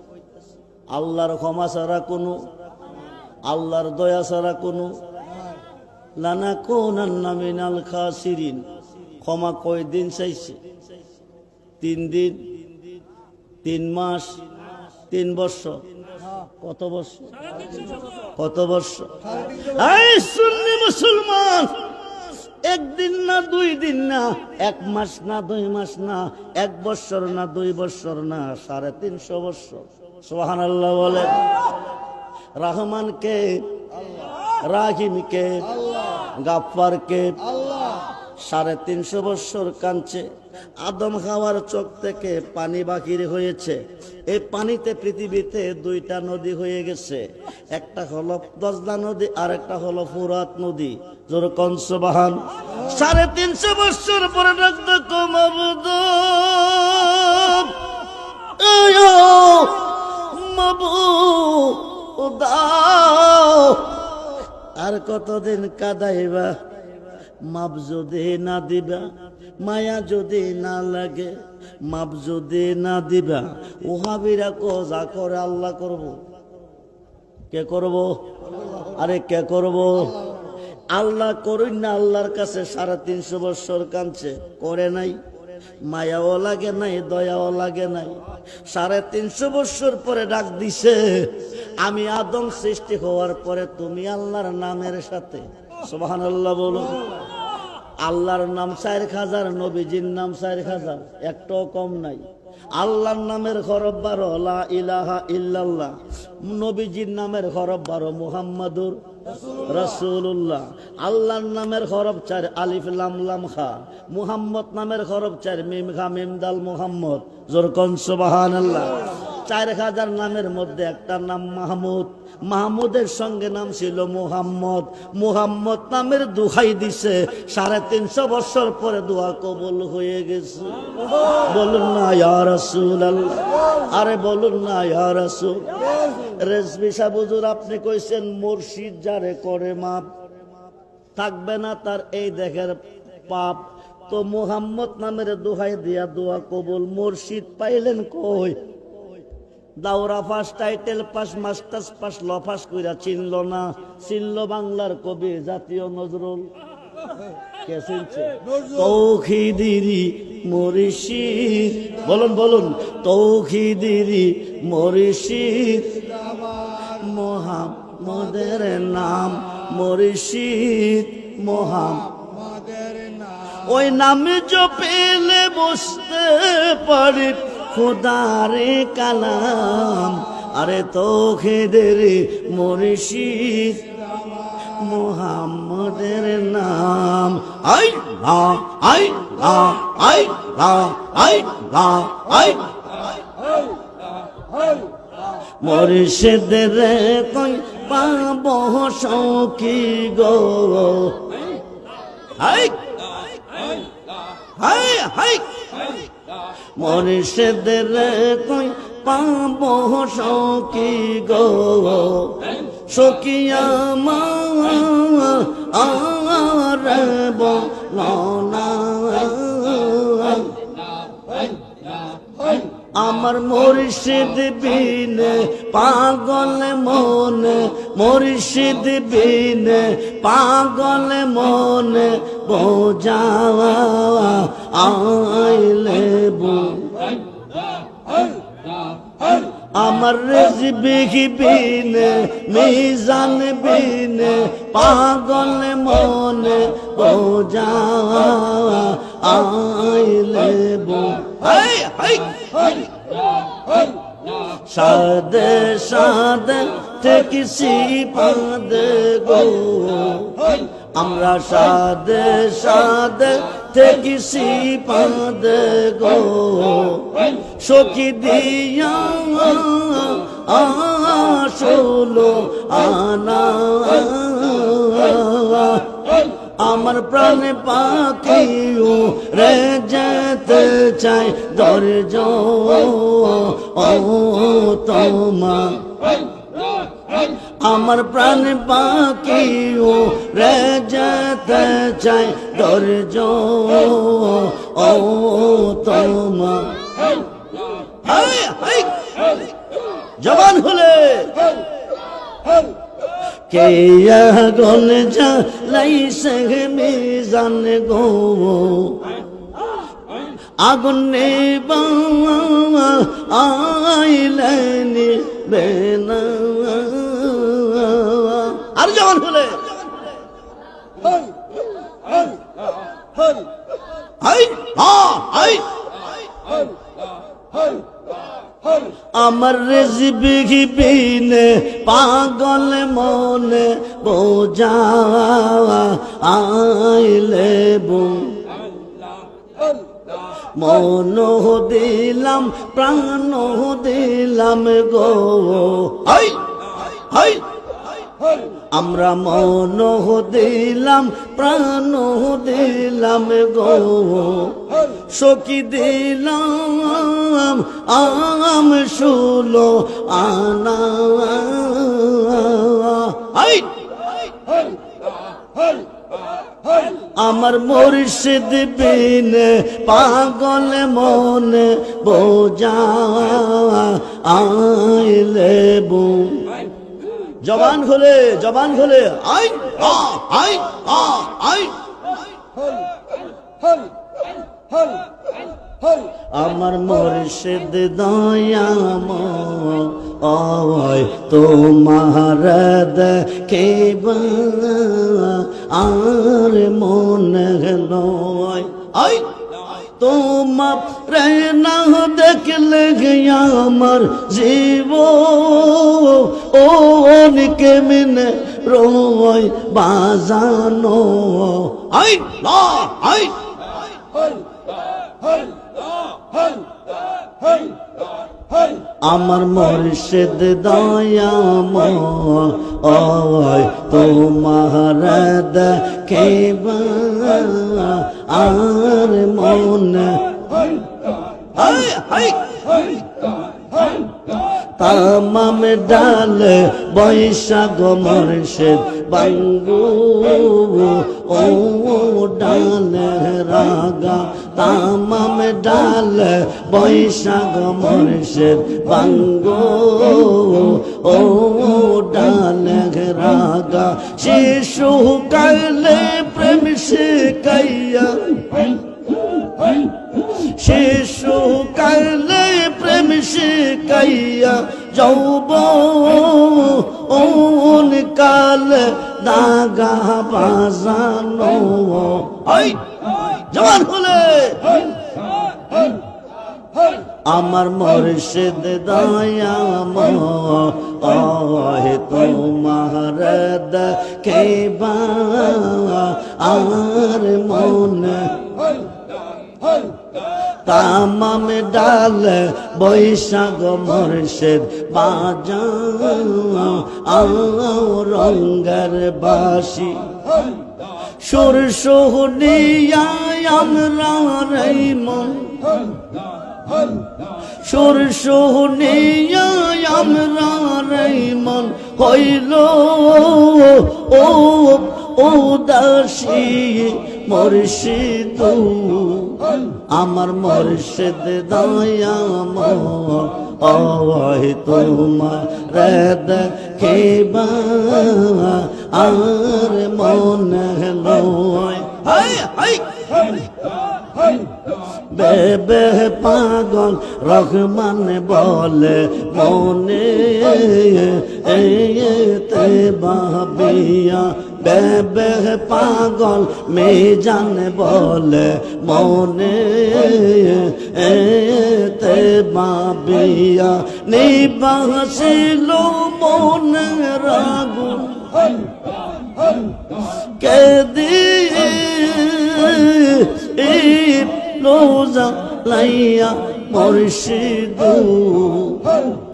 আল্লাহর ক্ষমা ছাড়া কোনো, আল্লাহর দয়া ছাড়া কোনো, লানা কুনান্না মিনাল খাসিরিন। ক্ষমা কয় দিন চাইছে? 3 দিন, 3 মাস, 3 বছর। কত বছর? কত বছর? এই সুন্নি মুসলমান, 1 দিন না 2 দিন না, 1 মাস না 2 মাস না, 1 বছর না 2 বছর না, 350 বছর। সুবহানাল্লাহ বলেন। রহমান কে? রাহিম কে? গাফফার কে? 350 বছর কাঁদছে। আদম হাওয়ার চোখ থেকে পানি বাহির হয়েছে। এই পানিতে পৃথিবীতে 2টা নদী হয়ে গেছে। একটা হলো দজলা নদী, আর একটা হলো ফুরাত নদী। জোরে কোন সুবহান। 350 বছর পরে ডাকতে কমাবুদ, মাবুদ, আর কতদিন কাদাইবা? মাপ যদি না দিবা, মায়া যদি না লাগে, মাপ যদি না দিবা, ওহাবিরা কো যা করে আল্লাহ করব। কে করব? আরে কে করব? আল্লাহ করুন না। আল্লাহর কাছে 350 বছর কাঁদছে, করে নাই। মায়াও লাগে নাই, দয়াও লাগে নাই। 350 বছর পরে ডাক দিছে, আমি আদম সৃষ্টি হওয়ার পরে তুমি আল্লাহর নামের সাথে, সুবহানাল্লাহ বলুন। আল্লাহর নাম 4000, নবীজির নাম 4000, একটাও কম নাই। আল্লাহর নামের হরফ 12, লা ইলাহা ইল্লাল্লাহ। নবীজির নামের হরফ 12, মুহাম্মাদুর রাসূলুল্লাহ। আল্লাহর নামের হরফ 4, আলিফ লাম লাম খা। মুহাম্মদ নামের হরফ 4, মিম খা মিম দাল মুহাম্মদ। জোরে কোন সুবহানাল্লাহ। 4000 নামের মধ্যে একটা নাম মাহমুদ। মাহমুদের সঙ্গে নাম ছিল মুহাম্মদ। মুহাম্মদ নামের দোহাই দিছে, 350 বছর পরে দোয়া কবুল হয়ে গেছে। বলুন না ইয়া রাসূলুল্লাহ, আরে বলুন না ইয়া রাসূল। রেজভী সাহেব হুজুর, আপনি কইছেন মুর্শিদ যারে করে মাপ, থাকবে না তার এই দেহের পাপ। তো মুহাম্মদ নামের দোহাই দিয়া দোয়া কবুল, মুর্শিদ পাইলেন কই? দাওরা pass, title pass, masters pass, law pass কইরা চিনল না। চিনল বাংলার কবি জাতীয় নজরুল। কে চিনছে? তৌহিদেরই মুর্শিদ, বলুন বলুন, তৌহিদেরই মুর্শিদ মোহাম্মদের নাম মুর্শিদ মোহাম্মদের নাম। ওই নামে জপেলে বসতে পারে খোদারে কালাম। আরে তৌহিদেরই মুর্শিদ মোহাম্মদের নাম। আই লা আই লা আই লা আই লা আই মুর্শিদের কই পাব সখী গো। হাই হাই হাই মুর্শিদের কই পাব সখী গো। সখী আমার বলনা, আমার মুর্শিদ বিনে পাগল মনে, মুর্শিদ বিনে পাগল মনে বোঝাওয়া আইলে আমার রিজবি বিনে মিজান বিনে পাগল মনে বোঝাওয়া আইলে সাদে সাদে ঠেকিছি পাদে গো। আমরা সাদে সাদে ঠেকিছি পাদে গো। সখী দিয়া আসলো আনা আমার প্রাণ পাখিও রে যেতে চাই ধৈর্য ও তোমা। আমার প্রাণ পাখিও রে যেতে চাই ধৈর্য ও তোমা। জবান হলে কে আগুন জ্বালাইছে মিজান গো। আগুন নেবা আইলেনি বেনা। আর জবান হলে আমার রিজবি বিনে পাগল মনে বোঝাওয়া আইলে মন দিলাম প্রাণ দিলাম গো। আমরা মন দিলাম প্রাণ দিলাম গো। সখী দিলাম আম শুলো আনা। আমার মুর্শিদ বিনে পাগল মনে বোঝাওয়া আইলে জবান খুলে জবান খুলে আই আই আই আমার মুর্শিদ দয়াময় তোমার দেখেবা আর মনে লয়। আই তোমার না দেখলে আমার জীব ও নিকে মিনে রোয় বাজানো। আই আই আমার মুর্শিদ দয়াময় তোমার দেখেবা আর মনে তামাম ডাল বৈশাখ মুর্শিদ বাঙ্গু ও ডাল রাগা। তামাম ডাল বৈশাখ মুর্শিদ বাঙ্গু ও ডাল রাগা। শিশু কালে প্রেম শিখাইয়া শিশুকালে প্রেম শিখাইয়া যৌবন কালে দাগা বাজানো জওয়ান হলে আমার মুর্শিদ দয়াময় তোমার দেখবা আর মনে তামাম ডাল বৈশাখ মুর্শিদ বাজা রঙ্গের বাসি সুর সোহনিয়া আমরা রইমন সুর সোহনিয়া আমরা রইমন হইল ও দাসী মুর্শিদ আমার মুর্শিদ দয়াময় তোমার দেখিবা আর মনে লয় বেবে পাগল রহমান বলে মনে তে ভাবিয়া বেবে পাগল মেজান বলে মনে তে ভাবিয়া নিবাসিল মনে রাগুন কে দিয়ে রোজা লাইয়া মুর্শিদ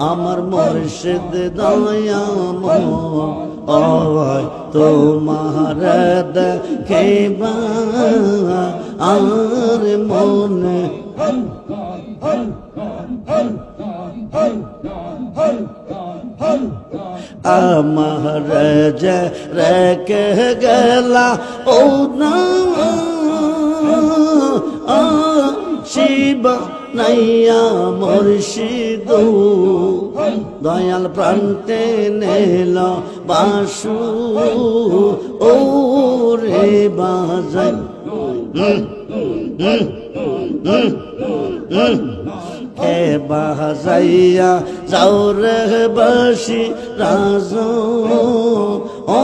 আমার মুর্শিদ দয়াময় তোমার দেখিবা আর মনে আমার যে রেখে গেলা ও না শিব নাইয়া মুর্শিদ দয়াল প্রান্তে নেল বাসু ও রে বাজাই কে বাজাইয়া যাও রে বাসি রাজ ও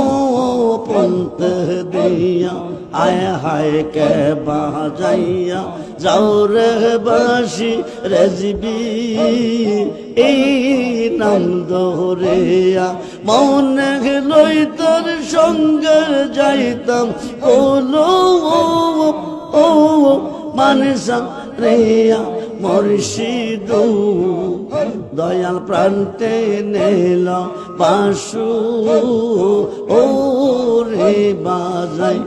পন্ত দিয়া আয় হায় কে বাজাইয়া যাও রে বাসি রেজবি এই নাম দোহরিয়া মনে লই তোর সঙ্গে যাইতাম ওলো ও মানসা রেয়া মুর্শিদ দয়াল প্রান্তে নেল বাসু ও রে বাজাই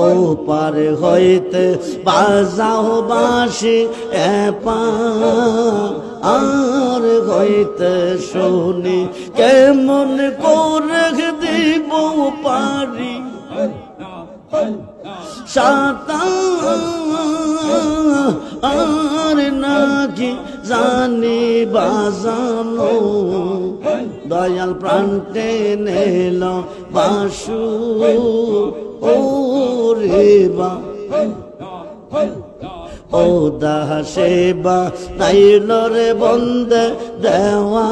ও পারে হইতে বাজাও বাসি আর হইতে শুনি কেমন করে দিব পারি সাতার নাকি জানি বাজানো দয়াল প্রান্তে নেল বাসু ও রে বা ও দাসেবা নাইল রে বন্দে দেওয়া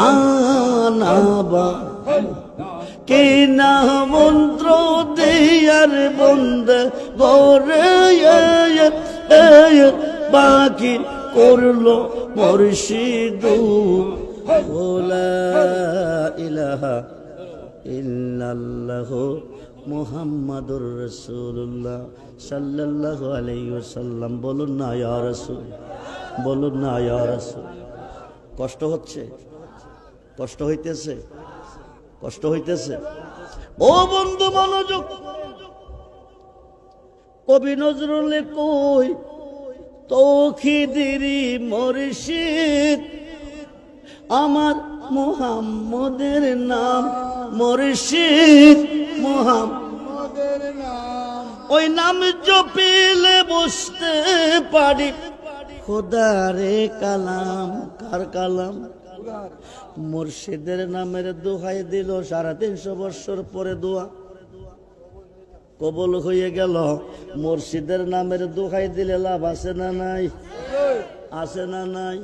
আনাবা কি না মন্ত্র দিয়ার বন্দে গরে বাকি করলো মুর্শিদ লা ইলাহা ইল্লাল্লাহু মুহাম্মাদুর রাসূলুল্লাহ সাল্লাল্লাহু আলাইহি ওয়াসাল্লাম। বলুন না ইয়া রাসূল, বলুন না ইয়া রাসূল। কষ্ট হচ্ছে, কষ্ট হইতেছে, কষ্ট হইতেছে। ও বন্ধু মনোযোগ, কবি নজরুলে কই তৌহিদেরই মুর্শিদ আমার মুহাম্মদের নাম মুর্শিদ মুহাম্মদের নাম, ওই নাম জপিলে বুঝতে পারি খোদারে কালাম। কার কালাম? মুর্শিদের নামের দোহাই দিল 350 বছর পরে দোয়া কবুল হয়ে গেল। মুর্শিদের নামের দোহাই দিলে লাভ আছে না নাই? আছে না নাই?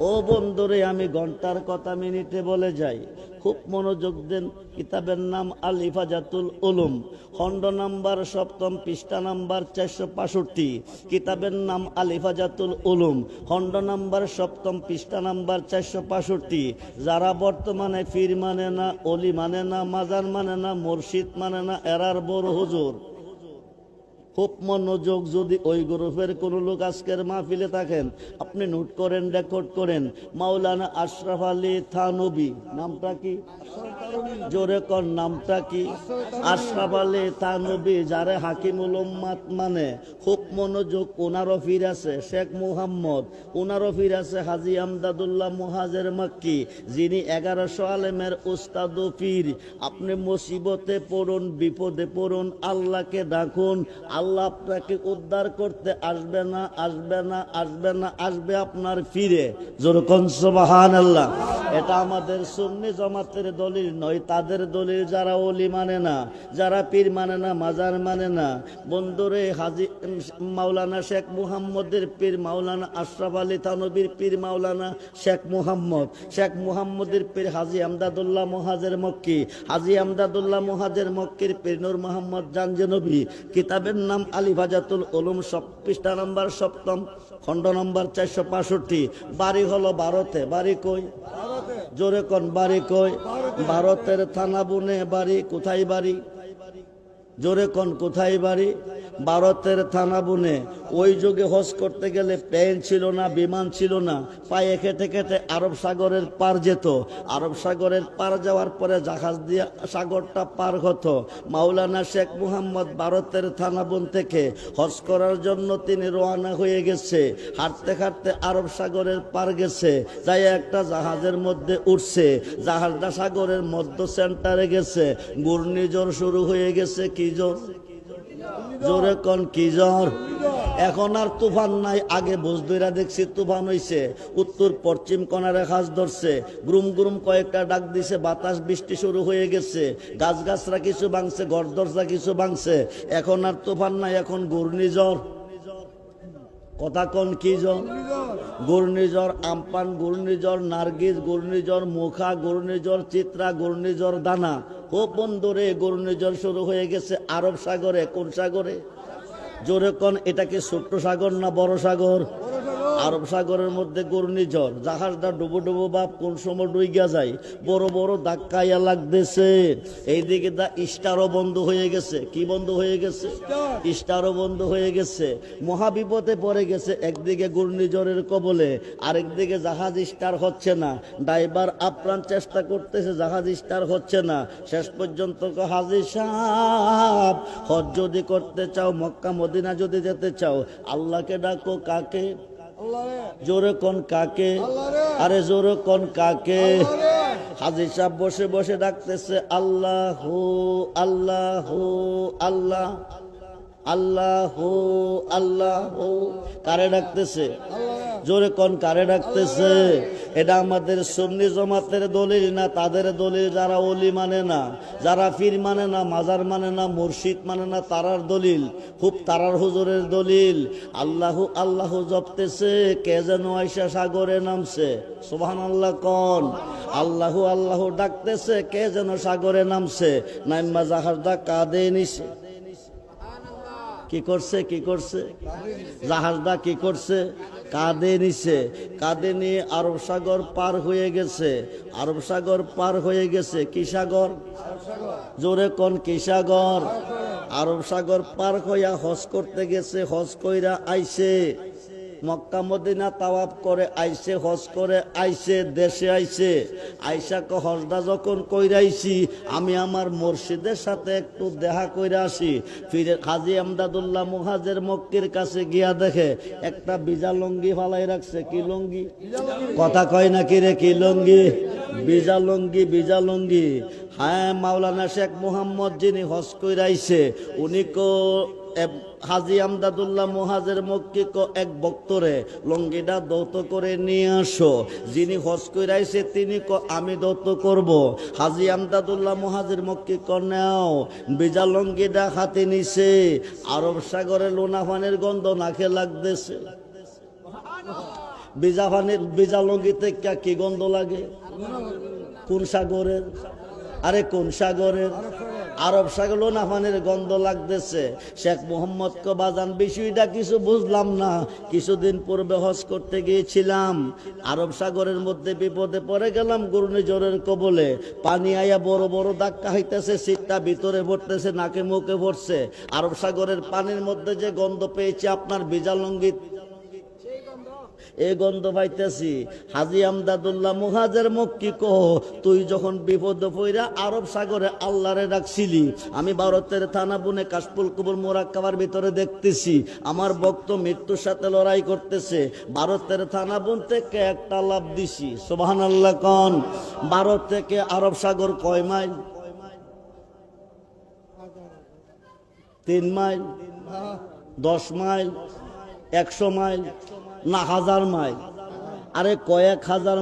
ও বন্ধুরে, আমি ঘন্টার কথা মিনিটে বলে যাই, খুব মনোযোগ দেন। কিতাবের নাম আল হিফাজাতুল উলুম, খণ্ড নাম্বার 7, পৃষ্ঠা নাম্বার 465। কিতাবের নাম আল হিফাজাতুল উলুম, খণ্ড নাম্বার 7, পৃষ্ঠা নাম্বার 465। যারা বর্তমানে পীর মানে না, অলি মানে না, মাজার মানে না, মুর্শিদ মানে না, এরার বড় হুজুর। খুব মনোযোগ, যদি ওই গ্রুপের কোন লোক আজকের মাহফিলে থাকেন, আপনি নোট করেন, রেকর্ড করেন। মাওলানা আশরাফ আলী থানবী, নামটা কি? জোরে কর, নামটা কি? আশরাফ আলী থানবী, যারে হাকিমুল উম্মাত মানে। খুব মনোযোগ, ওনারও পীর আছে শেখ মুহাম্মদ, ওনারও পীর আছে হাজী আমদাদুল্লাহ মুহাজের মক্কি, যিনি 1100 আলেমের উস্তাদ ও পীর। আপনি মুসিবতে পড়ুন, বিপদে পড়ুন, আল্লাহকে ডাকুন, আল্লাহ আপনাকে উদ্ধার করতে আসবে না, আসবে না, আসবে না, আসবে আপনার ফিরে। যেরকম সুবহানাল্লাহ। এটা আমাদের সুন্নি জামাতের দলিল নয়, তাদের দলিল যারা ওলি মানে না, যারা পীর মানে না, মাজার মানে না। বন্ধুরে, হাজী মাওলানা শেখ মুহাম্মদের পীর মাওলানা আশরাফ আলী থানবীর পীর মাওলানা শেখ মুহাম্মদ, শেখ মুহাম্মদের পীর হাজী আমদাদুল্লাহ মুহাজের মক্কি, হাজী আমদাদুল্লাহ মুহাজের মক্কির পীর নূর মোহাম্মদ জানজনবী। কিতাবের নাম আল হিফাজাতুল উলুম, পৃষ্ঠা নাম্বার 7, খণ্ড নাম্বার 465। বাড়ি হলো ভারতে। বাড়ি কই? জোরে কোন, বাড়ি কই? ভারতের থানা বুনে বাড়ি। কোথায় বাড়ি? জোরে কোন, কোথায় বাড়ি? ভারতের থানা বুনে। ওই যুগে হজ করতে গেলে প্লেন ছিল না, বিমান ছিল না, পায়ে খেটে খেটে আরব সাগরের পার যেত। আরব সাগরের পার যাওয়ার পরে জাহাজ দিয়ে সাগরটা পার হতো। মাওলানা শেখ মুহাম্মদ ভারতের থানাবন থেকে হজ করার জন্য তিনি রওনা হয়ে গেছে। হাঁটতে হাঁটতে আরব সাগরের পার গেছে, যাই একটা জাহাজের মধ্যে উঠছে। জাহাজটা সাগরের মধ্য সেন্টারে গেছে, ঘূর্ণিঝড় শুরু হয়ে গেছে। কি ঝড়? জোরে কোন, কি ঝড়? এখন আর তুফান নাই, আগে বজদইরা দেখছি তুফান হইছে। উত্তর পশ্চিম কোণারে খাস ধরছে, গ্রুম গ্রুম কয়েকটা ডাক দিছে, বাতাস বৃষ্টি শুরু হয়ে গেছে, গাছ গাছরা কিছু ভাঙছে, ঘর দরজা কিছু ভাঙছে। এখন আর তুফান নাই, এখন ঘূর্ণিঝড়। কথা কোন, কি ঝড়? ঘূর্ণিঝড় আমপান, ঘূর্ণিঝড় নার্গিস, ঘূর্ণিঝড় মুখা, ঘূর্ণিঝড় চিত্রা, ঘূর্ণিঝড় দানা। ও বন্ধুরে, ঘূর্ণিঝড় শুরু হয়ে গেছে আরব সাগরে। কোন সাগরে? জোরে কোন, এটা কি ছোট্ট সাগর না বড় সাগর? আরব সাগরের মধ্যে ঘূর্ণিঝড়, জাহাজটা ডুবো ডুবো বাপ কোন সময় ডুইগা যায়, বড় বড় ধাক্কাইয়া লাগতেছে। এইদিকে দা স্টারও বন্ধ হয়ে গেছে। কি বন্ধ হয়ে গেছে? স্টারও বন্ধ হয়ে গেছে। মহাবিপদে পড়ে গেছে। একদিকে ঘূর্ণিঝড়ের কবলে, আরেকদিকে জাহাজ স্টার হচ্ছে না। ড্রাইভার আপ্রাণ চেষ্টা করতেছে, জাহাজ স্টার হচ্ছে না। শেষ পর্যন্ত হাজী সাহেব, হজ যদি করতে চাও, মক্কা মদিনা যদি যেতে চাও, আল্লাহকে ডাকো। কাকে? জোরে কোন, কাকে? আরে জোরে কোন, কাকে? হাজী সাহেব বসে বসে ডাকতেছে আল্লাহ আল্লাহ আল্লাহ আল্লাহ আল্লাহ। কারে ডাকতেছে? জোরে কোন, কারে ডাকতেছে? এটা আমাদের সুন্নি জামাতের দলিল না, তাদের দলিল যারা ওলি মানে না, যারা পীর মানে না, মাজার মানে না, মুর্শিদ মানে না, তারার দলিল। খুব তারার হুজুরের দলিল। আল্লাহ আল্লাহ জপতেছে, কে যেন আয়সা সাগরে নামছে। সুবহানাল্লাহ কোন। আল্লাহ আল্লাহ ডাকতেছে, কে যেন সাগরে নামছে। নাইমা জাহাজটা কাঁদে নিছে। কি করছে? কি করছে? জাহাজটা কি করছে? কাঁদে নিছে। কাঁদে নিয়ে আরব সাগর পার হয়ে গেছে। আরব সাগর পার হয়ে গেছে। কি সাগর? জোরে কোন, কি সাগর? আরব সাগর পার হইয়া হজ করতে গেছে। হজ কইরা আইছে, মক্কা মদিনা তাওয়াফ করে আইছে, হজ করে আইছে, দেশে আইছে। আইসাকে হজটা যখন কইরাইছি, আমি আমার মুর্শিদের সাথে একটু দেখা কইরা আসি। ফিরে হাজী আমদাদুল্লাহ মুহাজের মক্কির কাছে গিয়া দেখে একটা বিজা লঙ্গি ফালাই রাখছে। কি লঙ্গি? কথা কয় না কি রে? কি লঙ্গি? বিজা লঙ্গি, বিজা লঙ্গি। হ্যাঁ, মাওলানা শেখ মুহাম্মদ যিনি হজ কইরাইছে, উনি হাজী আমদাদুল্লাহ মুহাজির মক্কি এক ভক্তরে লঙ্গিটা দৌত করে নিয়ে আসো। যিনি হজ করে আইছে তিনি আমি দৌত করব। হাজী আমদাদুল্লাহ মুহাজির মক্কি নাও বিজা লঙ্গিটা হাতে নিছে। আরব সাগরে লোনা পানির গন্ধ নাকে লাগতেছে। বিজা লঙ্গিতে কি গন্ধ লাগে? কোন সাগরের? আরে কোন সাগরের? আরব সাগর লোনা পানির গন্ধ লাগতেছে। শেখ মোহাম্মদ বাজান বিষয়টা কিছু বুঝলাম না। কিছুদিন পূর্বে হজ করতে গিয়েছিলাম, আরব সাগরের মধ্যে বিপদে পড়ে গেলাম ঘূর্ণিঝড়ের কবলে। পানি আয়া বড় বড় ধাক্কা হইতেছে, শীতটা ভিতরে পড়তেছে, নাকে মুখে পড়ছে। আরব সাগরের পানির মধ্যে যে গন্ধ পেয়েছি আপনার ভিজা লঙ্গি, এই গন্ধ পাইতেছি। হাজী আমদাদুল্লাহ মুহাজির মক্কি তুই যখন বিপদ পইরা আরব সাগরে আল্লাহরে ডাকছিলি, আমি ভারতের থানা বুনে কাশফুল কুবুল মোরাক্কাবার ভিতরে দেখতেছি আমার ভক্ত মৃত্যুর সাথে লড়াই করতেছে। ভারতের থানা বুন থেকে একটা লাভ দিছি, সুবহানাল্লাহ কোন। ভারত থেকে আরব সাগর কয় মাইল? 3 মাইল, 10 মাইল, 100 মাইল না 1000 মাইল? আরে কয়েক হাজার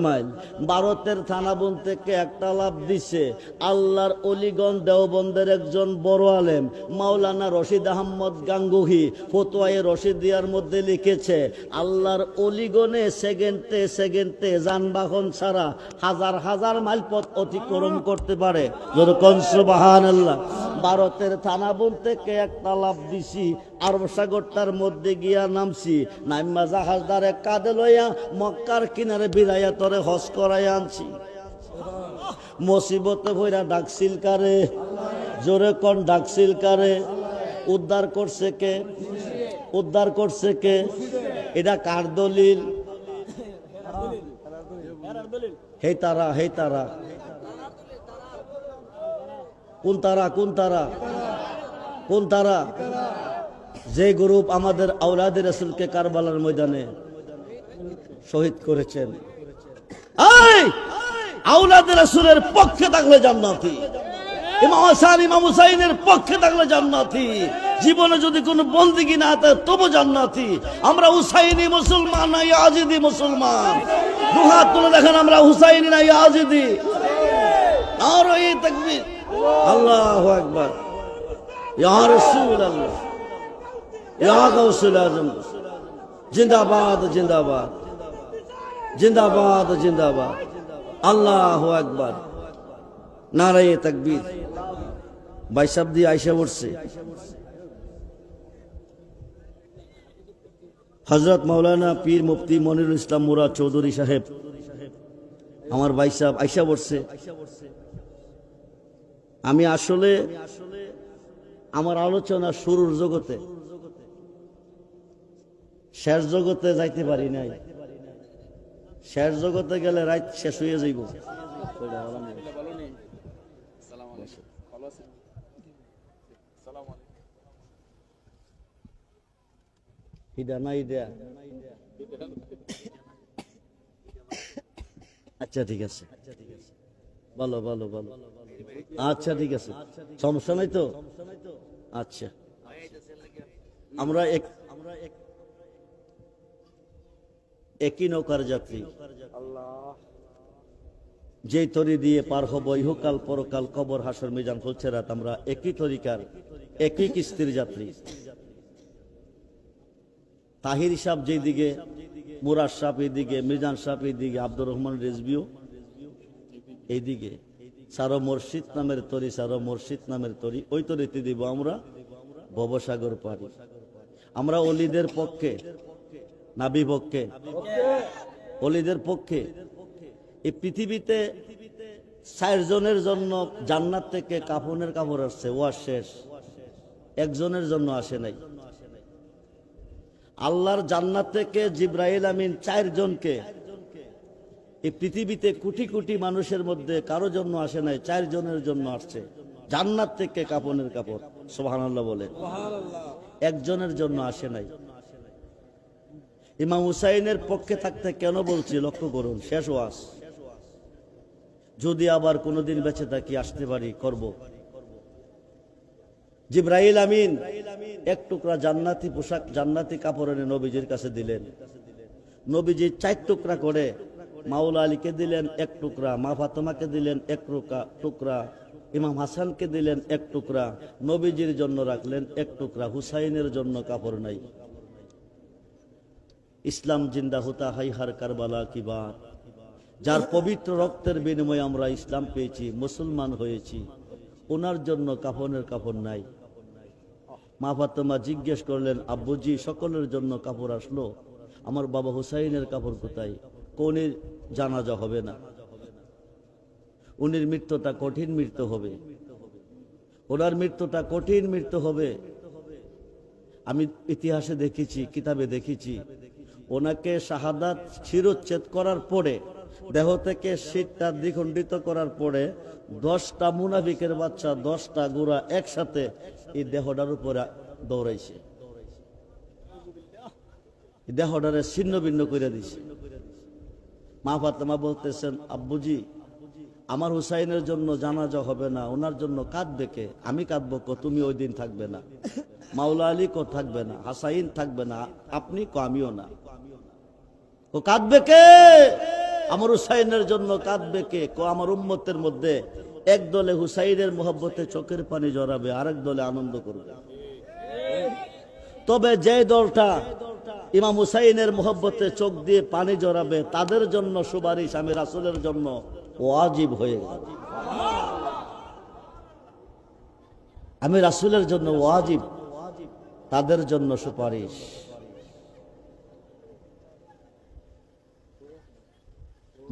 মাইল। ভারতের থানাবন থেকে একটা লাভ দিছে আল্লাহর অলিগণ দেওবন্দের একজন বড় আলেম মাওলানা রশিদ আহমদ গাঙ্গুহি ফতোয়ায়ে রশিদিয়ার মধ্যে লিখেছে, আল্লাহর অলিগণে সেকেন্ডে যানবাহন ছাড়া হাজার মাইল পথ অতিক্রম করতে পারে। যেরকম সুবহানাল্লাহ। ভারতের থানাবন থেকে একটা লাভ দিছি, আরব সাগরটার মধ্যে গিয়া নামছি। নাইমা জাহাজদারে কাঁধে লইয়া মক্কার কিনারে বিলাইয়া তরে হজ করাইয়া আনছি। মুসিবতে ভইরা ডাকছিল কারে? জোরে কোন ডাকছিল কারে? উদ্ধার করছে কে? এটা কার দলিল? হে তারা কোন তারা? যে গ্রুপ আমাদের আওলাদে রাসূলকে কারবালার ময়দানে শহীদ করেছেন। আওলাদে রাসূলের পক্ষে থাকলে জান্নাতি, ইমাম হাসান ইমাম হুসাইনের পক্ষে থাকলে জান্নাতি। জীবনে যদি কোনো বন্দেগী না থাকে তবু জান্নাতি। আমরা হুসাইনি মুসলমান না ইয়াজিদি মুসলমান? দুহাত তুলে দেখেন আমরা হুসাইনি না ইয়াজিদি? নারায়ে তাকবীর, আল্লাহু আকবার, ইয়া রাসূলুল্লাহ, ইয়া গাউসুল আজম, জিন্দাবাদ জিন্দাবাদ জিন্দাবাদ জিন্দাবাদ, আল্লাহু আকবার, নারায়ে তাকবীর। বাইসাব দিয়ে আয়সা পড়ছে হযরত মাওলানা পীর মুফতি মনিরুল ইসলাম মুরাদ চৌধুরী সাহেব, আমার বাইসাব আয়সা পড়ছে। আমি আসলে আমার আলোচনা শুরুর জগতে, শেষ জগতে যাইতে পারি নাই। শেষ জগতে গেলে রাত শেষ হয়ে যাইব। আচ্ছা ঠিক আছে, বলো বলো বলো। আচ্ছা ঠিক আছে, সমস্যা নাই তো? আচ্ছা, আমরা একই নৌকার যাত্রী। যেই তরি দিয়ে পার হব ইহকাল পরকাল কবর হাসর মিজান ফুলছেরাত, আমরা একই তরিকার একই কিস্তির যাত্রী। তাহির সাহেব যেই দিকে, মুরাদ সাহেব এই দিকে, মিজান সাহেব এই দিকে, আব্দুর রহমান রেজবিও এই দিকে। সারো মুর্শিদ নামের তরি, সারো মুর্শিদ নামের তরি, ওই তরিতে দিব আমরা ভবসাগর পারি। আমরা অলিদের পক্ষে না বিপক্ষে? অলিদের পক্ষে। এই পৃথিবীতে 4 জনের জন্য জান্নাত থেকে কাফনের কাপড় আসছে, ওয়াজ শেষ। একজনের জন্য আসে নাই। আল্লাহর জান্নাত থেকে জিবরাইল আমিন 4 জনকে, এই পৃথিবীতে কোটি কোটি মানুষের মধ্যে কারো জন্য আসে নাই, 4 জনের জন্য আসছে জান্নাত থেকে কাফনের কাপড়। সুবহানাল্লাহ বলে। একজনের জন্য আসে নাই। ইমাম হুসাইনের পক্ষে থাকতে কেন বলছি লক্ষ্য করুন, শেষ ওয়াজ। যদি আবার কোনোদিন বেঁচে থাকি আসতে পারি, করব। জিবরাইল আমিন এক টুকরা জান্নাতি পোশাক, জান্নাতি কাপড় এনে নবীজির কাছে দিলেন। নবীজি 4 টুকরা করে মাওলা আলীকে দিলেন 1 টুকরা, মা ফাতেমাকে দিলেন 1 টুকরা, ইমাম হাসানকে দিলেন 1 টুকরা, নবীজির জন্য রাখলেন 1 টুকরা। হুসাইনের জন্য কাপড় নাই। ইসলাম জিন্দা হতা হাই হার কারবালা কি বাত, যার পবিত্র রক্তের বিনিময়ে আমরা ইসলাম পেয়েছি, মুসলমান হয়েছি, ওনার জন্য কাফনের কাপড় নাই। মা ফাতেমা জিজ্ঞেস করলেন, আব্বুজি সকলের জন্য কাপড় আসলো, আমার বাবা হুসাইনের কাপড় কোথায়? কোনের জানাজা হবে না, উনির মৃত্যুটা কঠিন মৃত্যু হবে, ওনার মৃত্যুটা কঠিন মৃত্যু হবে। আমি ইতিহাসে দেখেছি, কিতাবে দেখেছি, ওনাকে শাহাদাত শিরোচ্ছেদ করার পরে, দেহ থেকে শীতটা দ্বিখণ্ডিত করার পরে 10টা মুনাফিকের বাচ্চা, 10টা গোরা একসাথে এই দেহটার উপরে দৌড়াইছে, দেহটারে ছিন্ন ভিন্ন করে দিছে। মা ফাতেমা বলতেছেন, আব্বুজি আমার হুসাইনের জন্য জানাজা হবে না, ওনার জন্য কাঁদবে কে? আমি কাঁদবো কো? তুমি ওই দিন থাকবে না, মাওলা আলী কো থাকবে না, হাসাইন থাকবে না, আপনি কো আমিও না। ও কাঁদবে কে? আমার হুসাইনের জন্য কাঁদবে কে? কো আমার উম্মতের মধ্যে এক দলে হুসাইনের মোহব্বতে চোখের পানি জড়াবে, আরেক দলে আনন্দ করবে। তবে যে দলটা ইমাম হুসাইনের মোহব্বতে চোখ দিয়ে পানি জড়াবে, তাদের জন্য সুপারিশ আমি রাসূলের জন্য ওয়াজিব হয়ে গেল। আমি রাসূলের জন্য ওয়াজিব, তাদের জন্য সুপারিশ।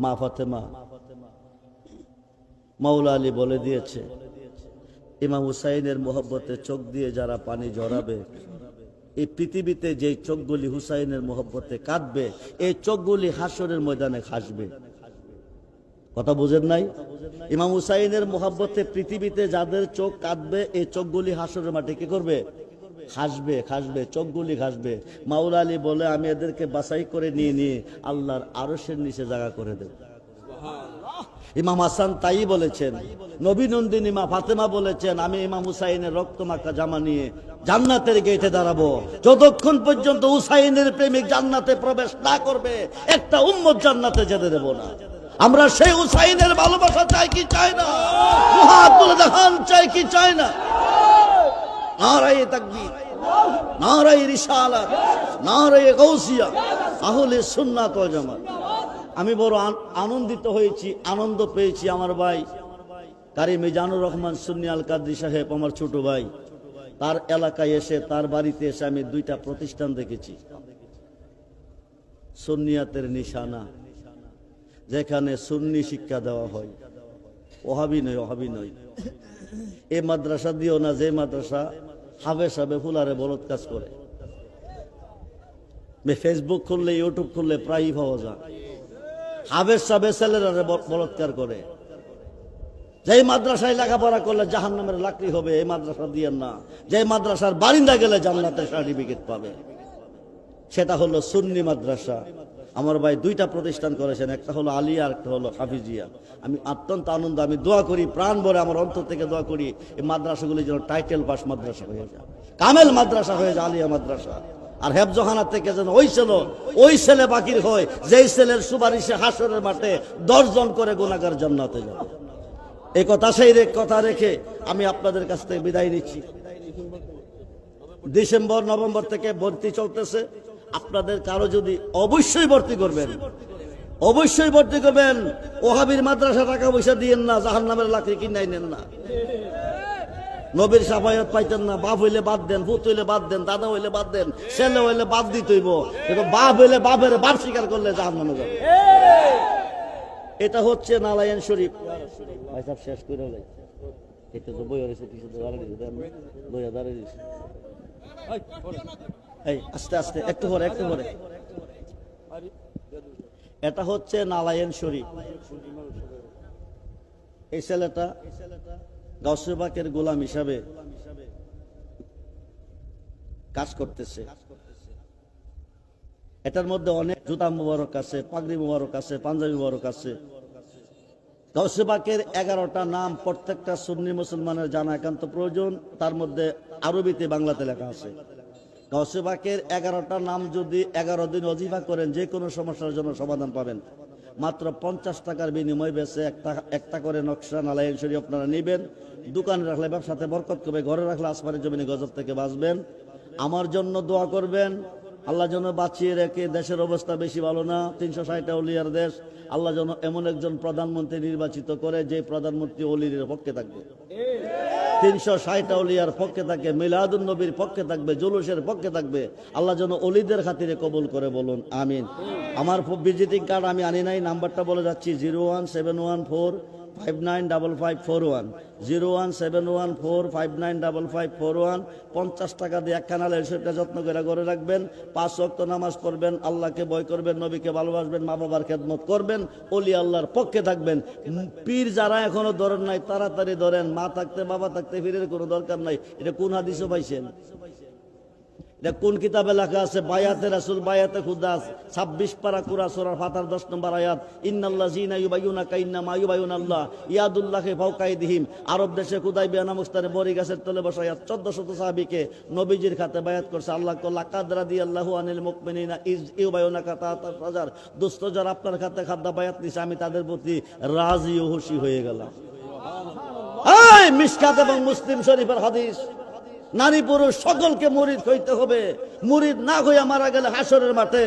মা ফাতেমা, মাওলা আলী বলে দিয়েছে, ইমাম হুসাইনের মোহব্বতে চোখ দিয়ে যারা পানি ঝরাবে, এই পৃথিবীতে যে চোখগুলি হুসাইনের মোহব্বতে কাঁদবে, এই চোখগুলি হাসরের ময়দানে হাসবে। কথা বুঝেন নাই? ইমাম হুসাইনের মোহব্বতে পৃথিবীতে যাদের চোখ কাঁদবে, এই চোখগুলি হাসরের মাঠে কি করবে? হাসবে, হাসবে, চোখগুলি হাসবে। মাওলা আলী বলে, আমি এদেরকে বাছাই করে নিয়ে আল্লাহর আরশের নিচে জায়গা করে দেব। ইমাম হাসান তাই বলেছেন। নবী নন্দিনী মা ফাতেমা বলেছেন, আমি ইমাম হুসাইনের রক্তমাখা জামা নিয়ে জান্নাতের গেটে দাঁড়াবো, যতক্ষণ পর্যন্ত হুসাইনের প্রেমিক জান্নাতে প্রবেশ না করবে, একটা উম্মত জান্নাতে যেতে দেব না। আমরা সেই হুসাইনের ভালোবাসা চাই কি চাই না? হাত তুলে দেখান, চাই কি চাই না? নারায়ে তাকবীর, নারায়ে রিসালাত, নারায়ে গাউসিয়া, আহলে সুন্নাত ওয়াল জামাত। আমি বড় আনন্দিত হয়েছি, আনন্দ পেয়েছি। আমার ভাই কারি মিজানুর রহমান সুন্নি আল কাদরি সাহেব, আমার ছোট ভাই, তার এলাকায় এসে, তার বাড়িতে এসে আমি 2টা প্রতিষ্ঠান দেখেছি, সুন্নিয়াতের নিশানা, যেখানে সুন্নি শিক্ষা দেওয়া হয়। ওহাবি নয়, ওহাবি নয়। এই মাদ্রাসা দিও না, যে মাদ্রাসা হাবে সাবে ফুলারে বলদ কাজ করে। ফেসবুক খুললে, ইউটিউব খুললে প্রায়ই পাওয়া যায়। হাবের সাবে ছেলেরা বলৎকার করে। যেই মাদ্রাসায় লেখাপড়া করলে জাহান্নামের লাকড়ি হবে, এই মাদ্রাসা দিয়েন না। যে মাদ্রাসার বারিন্দা গেলে জান্নাতের সার্টিফিকেট পাবে, সেটা হলো সুন্নি মাদ্রাসা। আমার ভাই 2টা প্রতিষ্ঠান করেছেন, একটা হলো আলিয়া, আর একটা হলো হাফিজিয়া। আমি অত্যন্ত আনন্দ, আমি দোয়া করি, প্রাণ ভরে আমার অন্তর থেকে দোয়া করি, এই মাদ্রাসাগুলি যেন টাইটেল পাস মাদ্রাসা হয়ে যায়, কামেল মাদ্রাসা হয়ে যায়, আলিয়া মাদ্রাসা। আর হেফজখানা থেকে যেন ওই ছেলে বাকির হয়, যেই ছেলের সুপারিশে হাসরের মাঠে 10 জন করে গুনাহগার জান্নাতে যাবে। এই কথা রেখে আমি আপনাদের কাছ থেকে বিদায় নিচ্ছি। ডিসেম্বর নভেম্বর থেকে ভর্তি চলতেছে। আপনাদের কারো যদি, অবশ্যই ভর্তি করবেন, অবশ্যই ভর্তি করবেন। ওহাবির মাদ্রাসা টাকা পয়সা দিয়েন না, জাহান্নামের লাকড়ি কিনাই নেন না। নবীর শাফায়াত পাইতেন না, বাপ হইলে বাদ দেন, পুত হইলে বাদ দেন, দাদা হইলে বাদ দেন, ছেলে হইলে বাদ দিতে হইব, কিন্তু বাপ হইলে বাপের বাপ স্বীকার করলে জাহান্নামে যাবে। এটা হচ্ছে নারায়ণ শরীফ। ভাই সাহেব শেষ করে হলে এটা তো বই হয়েছে, কিছু তো দাঁড়িয়ে এই আস্তে আস্তে, একটু পরে। এটা হচ্ছে নারায়ণ শরীফ। এই ছেলেটা গাউসে পাকের গোলাম হিসাবে কাজ করতেছে। এটার মধ্যে অনেক জুতা মুবারক আছে, পাগড়ি মুবারক আছে, পাঞ্জাবি মুবারক আছে। গাউসে পাকের 11টা নাম প্রত্যেকটা সুন্নি মুসলমানের জানা একান্ত প্রয়োজন। তার মধ্যে আরবিতে বাংলাতে লেখা আছে। গাউসে পাকের 11টা নাম যদি 11 দিন ওজিফা করেন যে কোনো সমস্যার জন্য সমাধান পাবেন। মাত্র 50 টাকার বিনিময় বেছে একটা করে নকশা নালাইন শরীফ আপনারা নেবেন। দোকানে রাখলে ব্যবসাতে বরকত করবে, ঘরে রাখলে আসমানের জমিনে গজব থেকে বাঁচবেন। আমার জন্য দোয়া করবেন, আল্লাহ যেন বাঁচিয়ে রেখে। দেশের অবস্থা বেশি ভালো না, 360টা ওলিয়ার দেশ। আল্লাহ যেন এমন একজন প্রধানমন্ত্রী নির্বাচিত করে যে প্রধানমন্ত্রী ওলির পক্ষে থাকবে, 360টা ওলিয়ার পক্ষে থাকে, মিলাদুন নবীর পক্ষে থাকবে, জুলুসের পক্ষে থাকবে। আল্লাহ যেন ওলিদের খাতিরে কবুল করে, বলুন আমিন। আমার ভিজিটিং কার্ড আমি আনি নাই, নাম্বারটা বলে যাচ্ছি 01714595541, 01714595541। 50 টাকা দিয়ে একখানা সেটা যত্ন করে ঘরে রাখবেন। 5 ওয়াক্ত নামাজ পড়বেন, আল্লাহকে ভয় করবেন, নবীকে ভালোবাসবেন, মা বাবার খেদমত করবেন, ওলি আল্লাহর পক্ষে থাকবেন। পীর যারা এখনো ধরেন নাই তাড়াতাড়ি ধরেন, মা থাকতে বাবা থাকতে পীরের কোনো দরকার নাই। এটা কোন হাদিসে পাইছেন? এটা কোন কিতাবে লেখা আছে? বায়াতে রাসূল বায়াতে খুদা 26 পারা সূরা সূরার ফাতার 10 নম্বর আয়াত, ইন্নাল্লাযীনা ইউবাইয়ুনাকা ইন্নামা ইউবাইয়ুনাল্লাহ ইয়াদুল্লাহি ফাওকা আইদিহিম। আরব দেশে খুদাইবিয়া নামক স্থানে বড়ি গাছের তলে বসায়া 1400 সাহাবীকে নবীজির খাতে বায়াত করছে। আল্লাহ কো লাকাদ রাদিয়াল্লাহু আনিল মুমিনিনা ইজ ইউবাইয়ুনাকা তাতা হাজার। দোস্ত যারা আপনার খাতে খাদ্য বায়াত নিছে, আমি তাদের প্রতি রাজি ও খুশি হয়ে গেলাম। এই মিশকাত এবং মুসলিম শরীফের হাদিস, নারী পুরুষ সকলকে মুরিদ হইতে হবে। মুরিদ না হইয়া মারা গেলে হাসরের মাঠে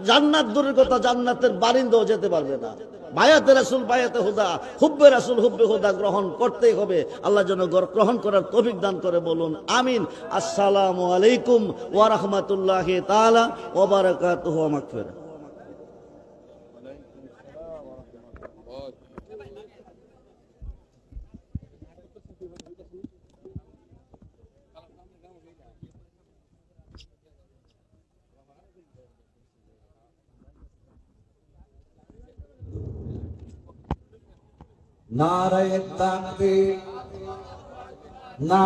জান্নাত দূরের কথা, জান্নাতের বারিন্দাও যেতে পারবে না। বায়াতে রাসূল বায়াতে হুদা, হুব্বে রাসূল হুব্বে হুদা গ্রহণ করতেই হবে। আল্লাহ যেন গ্রহণ করার তৌফিক দান করে, বলুন আমিন। আসসালামু আলাইকুম ওয়া রাহমাতুল্লাহি তাআলা ওয়া বারাকাতুহু ওয়া মাগফিরাহ। নারায়ে তাকবীর, না